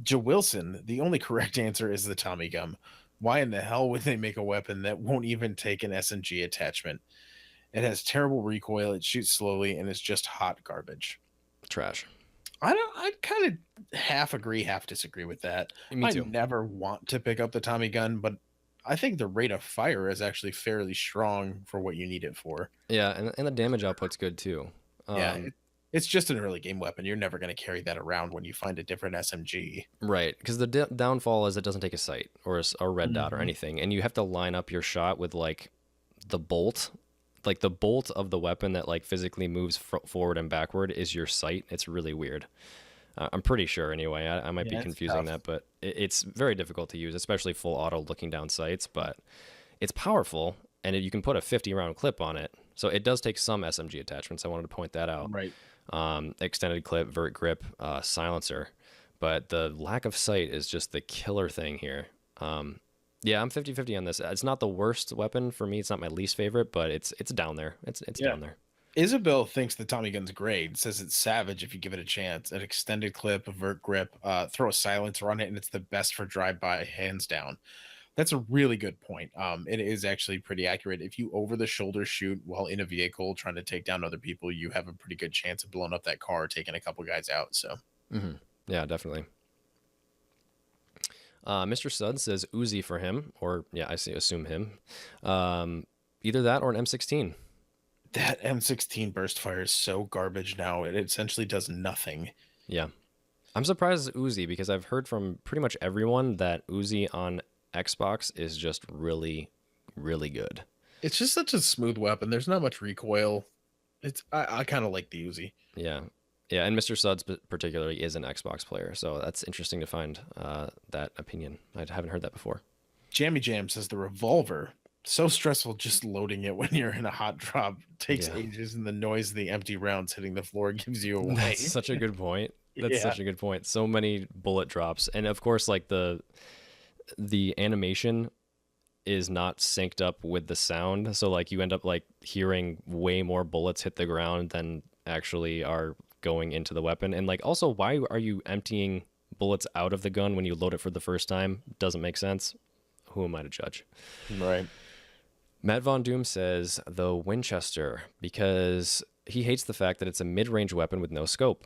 Joe Wilson, the only correct answer is the Tommy gun. Why in the hell would they make a weapon that won't even take an SMG attachment? It has terrible recoil, it shoots slowly, and it's just hot garbage. Trash. I kind of half agree, half disagree with that. Me too. I never want to pick up the Tommy gun, but I think the rate of fire is actually fairly strong for what you need it for. Yeah, and the damage output's good too. Yeah, it's just an early game weapon. You're never going to carry that around when you find a different SMG. Right, because the downfall is it doesn't take a sight or a red dot or anything, and you have to line up your shot with like the bolt. Like the bolt of the weapon that like physically moves forward and backward is your sight. It's really weird. I'm pretty sure anyway. I might be confusing that, but it's very difficult to use, especially full auto looking down sights. But it's powerful, and you can put a 50-round clip on it. So it does take some SMG attachments. I wanted to point that out. Right. Extended clip, vert grip, silencer. But the lack of sight is just the killer thing here. Yeah, I'm 50-50 on this. It's not the worst weapon for me. It's not my least favorite, but it's down there. It's down there. Isabel thinks the Tommy gun's great. Says it's savage if you give it a chance. An extended clip, a vert grip, throw a silencer on it, and it's the best for drive-by, hands down. That's a really good point. It is actually pretty accurate. If you over-the-shoulder shoot while in a vehicle trying to take down other people, you have a pretty good chance of blowing up that car or taking a couple guys out. So, Yeah, definitely. Mr. Sud says Uzi for him, or yeah, assume him. Either that or an M16. That M16 burst fire is so garbage now. It essentially does nothing. Yeah. I'm surprised it's Uzi because I've heard from pretty much everyone that Uzi on Xbox is just really, really good. It's just such a smooth weapon. There's not much recoil. I kind of like the Uzi. Yeah. Yeah, and Mr. Suds particularly is an Xbox player, so that's interesting to find that opinion. I haven't heard that before. Jammy Jam says the revolver. So stressful just loading it when you're in a hot drop. Takes ages, and the noise of the empty rounds hitting the floor gives you away. That's such a good point. That's such a good point. So many bullet drops, and of course, like the animation is not synced up with the sound. So like you end up like hearing way more bullets hit the ground than actually are going into the weapon. And like also, why are you emptying bullets out of the gun when you load it for the first time? Doesn't make sense. Who am I to judge? Right. Matt Von Doom says the Winchester because he hates the fact that it's a mid-range weapon with no scope.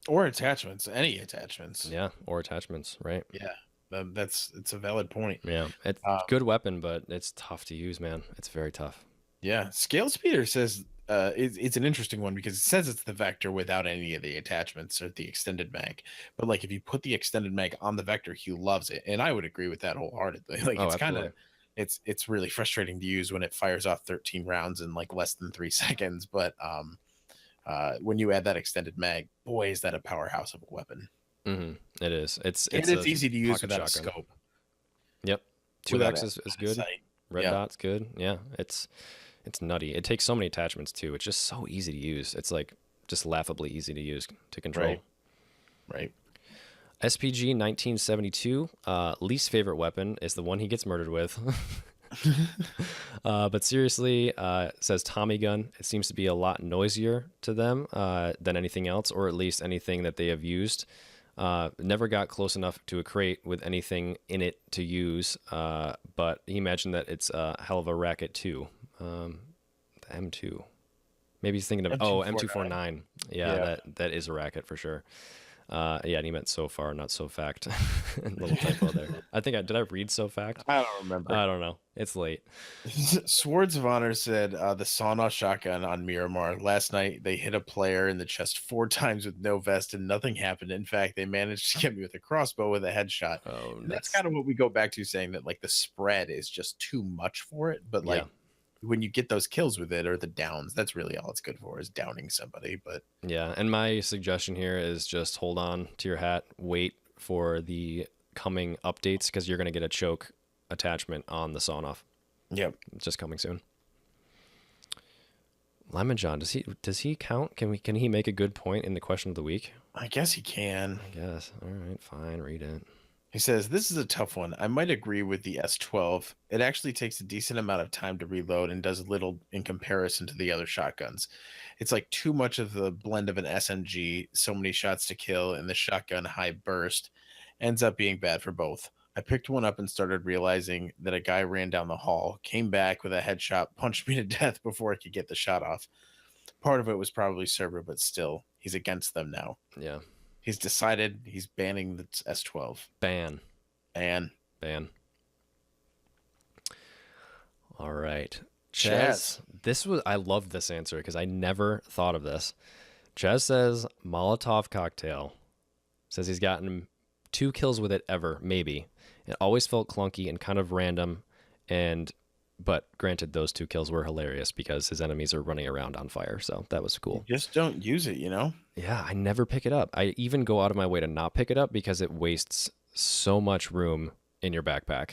Or attachments, any attachments. Yeah, or attachments, right? Yeah, it's a valid point. Yeah, it's a good weapon, but it's tough to use, man. It's very tough. Yeah, Scale Speeder says it's an interesting one because it says it's the Vector without any of the attachments or the extended mag. But like if you put the extended mag on the Vector, he loves it, and I would agree with that wholeheartedly. Like it's kind of it's really frustrating to use when it fires off 13 rounds in like less than 3 seconds. But when you add that extended mag, boy, is that a powerhouse of a weapon. Mm-hmm. It is. It's easy to use without a shotgun. scope. Yep. 2x is good. Sight. Red dot's good. Yeah, it's nutty. It takes so many attachments too. It's just so easy to use. It's like just laughably easy to use to control. Right. SPG 1972, least favorite weapon is the one he gets murdered with. But seriously, says Tommy gun. It seems to be a lot noisier to them than anything else, or at least anything that they have used. Never got close enough to a crate with anything in it to use, but he imagined that it's a hell of a racket too. The M2. Maybe he's thinking of M249. Yeah, that is a racket for sure. Yeah, and he meant so far, not so fact. Little typo there. Did I read so fact? I don't remember. I don't know. It's late. Swords of Honor said the sawn-off shotgun on Miramar. Last night, they hit a player in the chest 4 times with no vest and nothing happened. In fact, they managed to get me with a crossbow with a headshot. Oh, that's kind of what we go back to, saying that like the spread is just too much for it. But like when you get those kills with it or the downs, that's really all it's good for, is downing somebody. But yeah, and my suggestion here is just hold on to your hat, wait for the coming updates because you're going to get a choke attachment on the sawn-off. Yep, it's just coming soon. Lemon John, does he count? Can he make a good point in the question of the week? I guess he can. I guess. All right, fine, read it. He says, this is a tough one. I might agree with the S12. It actually takes a decent amount of time to reload and does little in comparison to the other shotguns. It's like too much of the blend of an SMG, so many shots to kill, and the shotgun high burst ends up being bad for both. I picked one up and started realizing that a guy ran down the hall, came back with a headshot, punched me to death before I could get the shot off. Part of it was probably server, but still, he's against them now. Yeah. He's decided he's banning the S12. Ban. All right. Chaz. I love this answer because I never thought of this. Chaz says Molotov cocktail. Says he's gotten 2 kills with it ever, maybe. It always felt clunky and kind of random, but granted, those 2 kills were hilarious because his enemies are running around on fire, so that was cool. You just don't use it, you know? Yeah, I never pick it up. I even go out of my way to not pick it up because it wastes so much room in your backpack.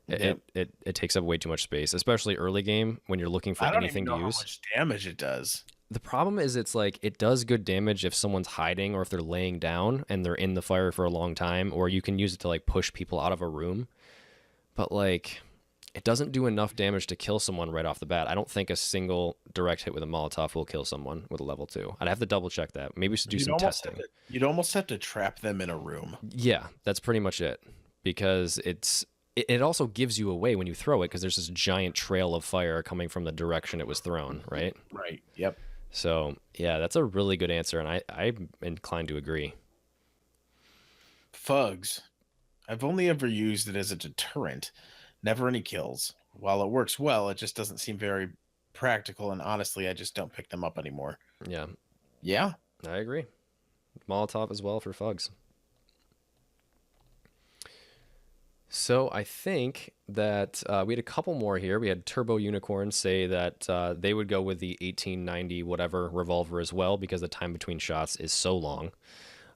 Yep. It takes up way too much space, especially early game when you're looking for anything to use. I don't even know how much damage it does. The problem is it's like it does good damage if someone's hiding or if they're laying down and they're in the fire for a long time, or you can use it to like push people out of a room. But like it doesn't do enough damage to kill someone right off the bat. I don't think a single direct hit with a Molotov will kill someone with a level 2. I'd have to double check that. Maybe we should do some testing. You'd almost have to trap them in a room. Yeah, that's pretty much it. Because it also gives you away when you throw it because there's this giant trail of fire coming from the direction it was thrown, right? Right, yep. So, yeah, that's a really good answer, and I'm inclined to agree. Fugs. I've only ever used it as a deterrent. Never any kills. While it works well, it just doesn't seem very practical, and honestly, I just don't pick them up anymore. Yeah. Yeah? I agree. Molotov as well for Fugs. So I think that we had a couple more here. We had Turbo Unicorn say that they would go with the 1890 whatever revolver as well because the time between shots is so long.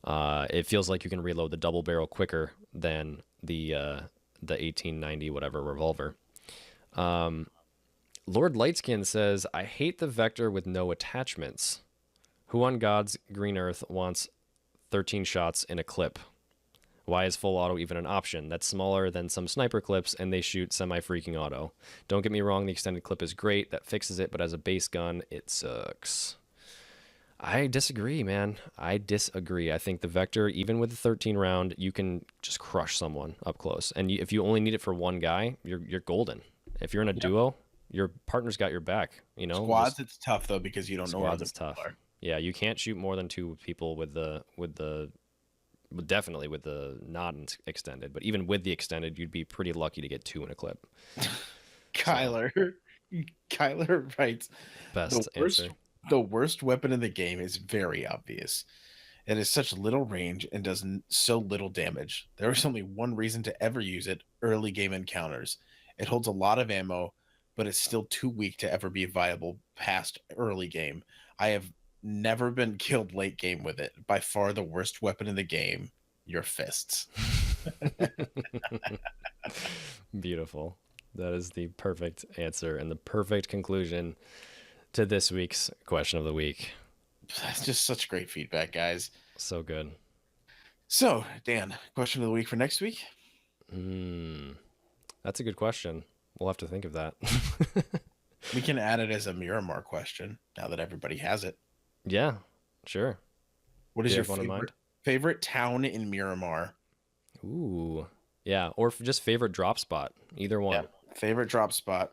It feels like you can reload the double barrel quicker than the 1890 whatever revolver. Lord Lightskin says, I hate the Vector with no attachments. Who on God's green earth wants 13 shots in a clip? Why is full auto even an option? That's smaller than some sniper clips, and they shoot semi-freaking auto. Don't get me wrong, the extended clip is great. That fixes it, but as a base gun, it sucks. I disagree, man. I disagree. I think the Vector, even with the 13 round, you can just crush someone up close. And if you only need it for one guy, you're golden. If you're in a duo, your partner's got your back. You know, Squads, it's tough though because you don't know where squads the is tough. are. Yeah, you can't shoot more than 2 people definitely with the not extended, but even with the extended, you'd be pretty lucky to get 2 in a clip. Kyler writes, Best answer. the worst weapon in the game is very obvious. It has such little range and does so little damage. There is only one reason to ever use it: early game encounters. It holds a lot of ammo, but it's still too weak to ever be viable past early game. I have never been killed late game with it. By far the worst weapon in the game, your fists. Beautiful. That is the perfect answer and the perfect conclusion to this week's question of the week. That's just such great feedback, guys. So good. So, Dan, question of the week for next week? That's a good question. We'll have to think of that. We can add it as a Miramar question now that everybody has it. Yeah, sure. What is your one in mind? favorite town in Miramar? Ooh. Yeah, or just favorite drop spot. Either one. Yeah, favorite drop spot.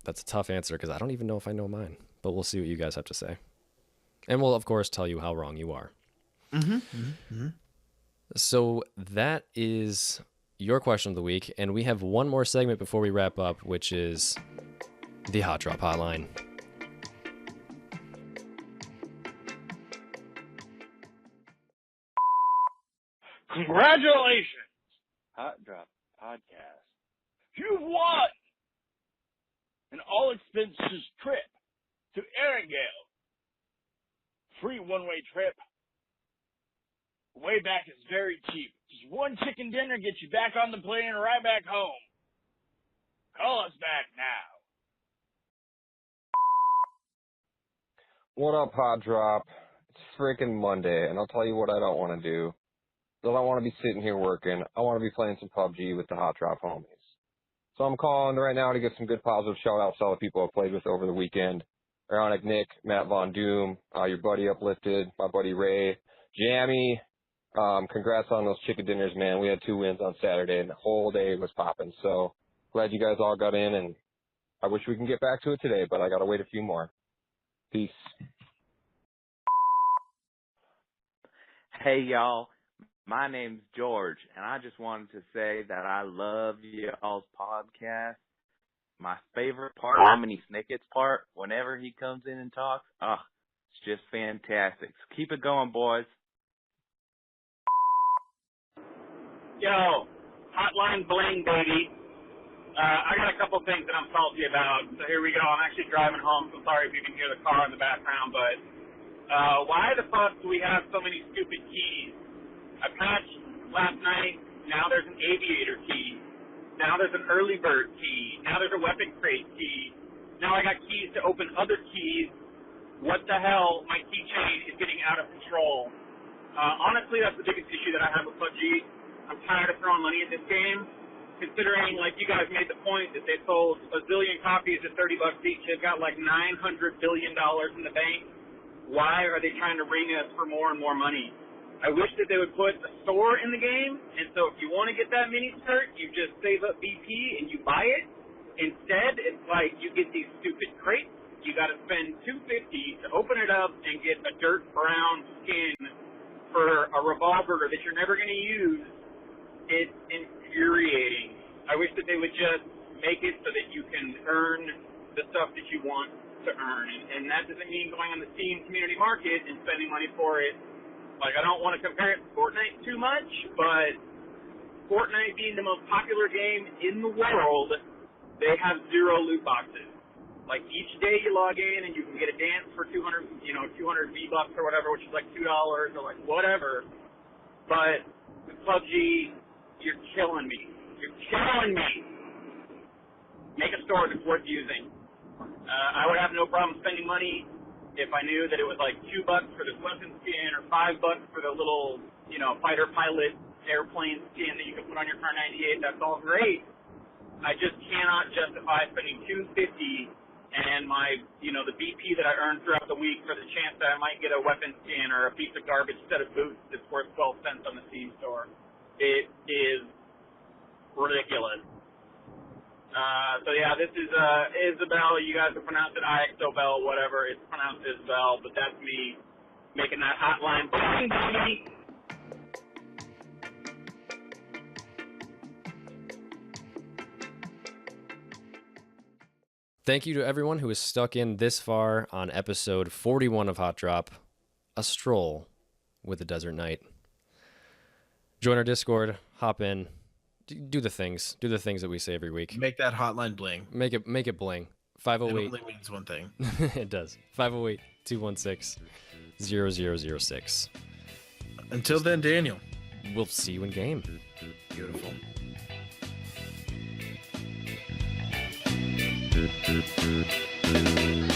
That's a tough answer because I don't even know if I know mine, but we'll see what you guys have to say. And we'll, of course, tell you how wrong you are. So that is your question of the week. And we have one more segment before we wrap up, which is the Hot Drop Hotline. Congratulations, Hot Drop Podcast. You've won an all-expenses trip to Erringale. Free one-way trip. Way back is very cheap. Just one chicken dinner gets you back on the plane and right back home. Call us back now. What up, Hot Drop? It's freaking Monday, and I'll tell you what I don't want to do. I don't want to be sitting here working. I want to be playing some PUBG with the Hot Drop homies. So I'm calling right now to get some good positive shout-outs to all the people I played with over the weekend. Ironic Nick, Matt Von Doom, your buddy Uplifted, my buddy Ray, Jammy. Congrats on those chicken dinners, man. We had 2 wins on Saturday, and the whole day was popping. So glad you guys all got in, and I wish we can get back to it today, but I got to wait a few more. Peace. Hey, y'all. My name's George, and I just wanted to say that I love y'all's podcast. My favorite part, Lemony Snicket's part, whenever he comes in and talks, it's just fantastic. So keep it going, boys. Yo, hotline bling, baby. I got a couple things that I'm salty about. So here we go. I'm actually driving home, so sorry if you can hear the car in the background, but why the fuck do we have so many stupid keys? I patched last night. Now there's an aviator key. Now there's an early bird key. Now there's a weapon crate key. Now I got keys to open other keys. What the hell? My keychain is getting out of control. Honestly, that's the biggest issue that I have with PUBG. I'm tired of throwing money at this game. Considering, like, you guys made the point that they sold a zillion copies at $30 each. They've got like $900 billion in the bank. Why are they trying to ring us for more and more money? I wish that they would put a store in the game, and so if you want to get that mini skirt, you just save up BP and you buy it. Instead, it's like you get these stupid crates. You got to spend $250 to open it up and get a dirt brown skin for a revolver that you're never going to use. It's infuriating. I wish that they would just make it so that you can earn the stuff that you want to earn, and that doesn't mean going on the Steam community market and spending money for it. Like, I don't want to compare it to Fortnite too much, but Fortnite being the most popular game in the world, they have 0 loot boxes. Like, each day you log in and you can get a dance for 200 V-Bucks or whatever, which is like $2 or like whatever. But with PUBG, you're killing me. You're killing me. Make a store that's worth using. I would have no problem spending money if I knew that it was like $2 for this weapon skin or $5 for the little fighter pilot airplane skin that you can put on your car 98. That's all great. I just cannot justify spending $250 and my, the BP that I earn throughout the week for the chance that I might get a weapon skin or a piece of garbage set of boots that's worth 12 cents on the Steam store. It is ridiculous. So yeah, this is Isabel. You guys can pronounce it IXOBel, whatever. It's pronounced Isabel, but that's me making that hotline bling. Thank you to everyone who has stuck in this far on episode 41 of Hot Drop, A Stroll with the Desert Knight. Join our Discord, hop in, do the things that we say every week. Make that hotline bling. Make it bling. 508. It only means one thing. It does. 508-216-0006. Until then, Daniel. We'll see you in game. Beautiful. Do, do, do, do.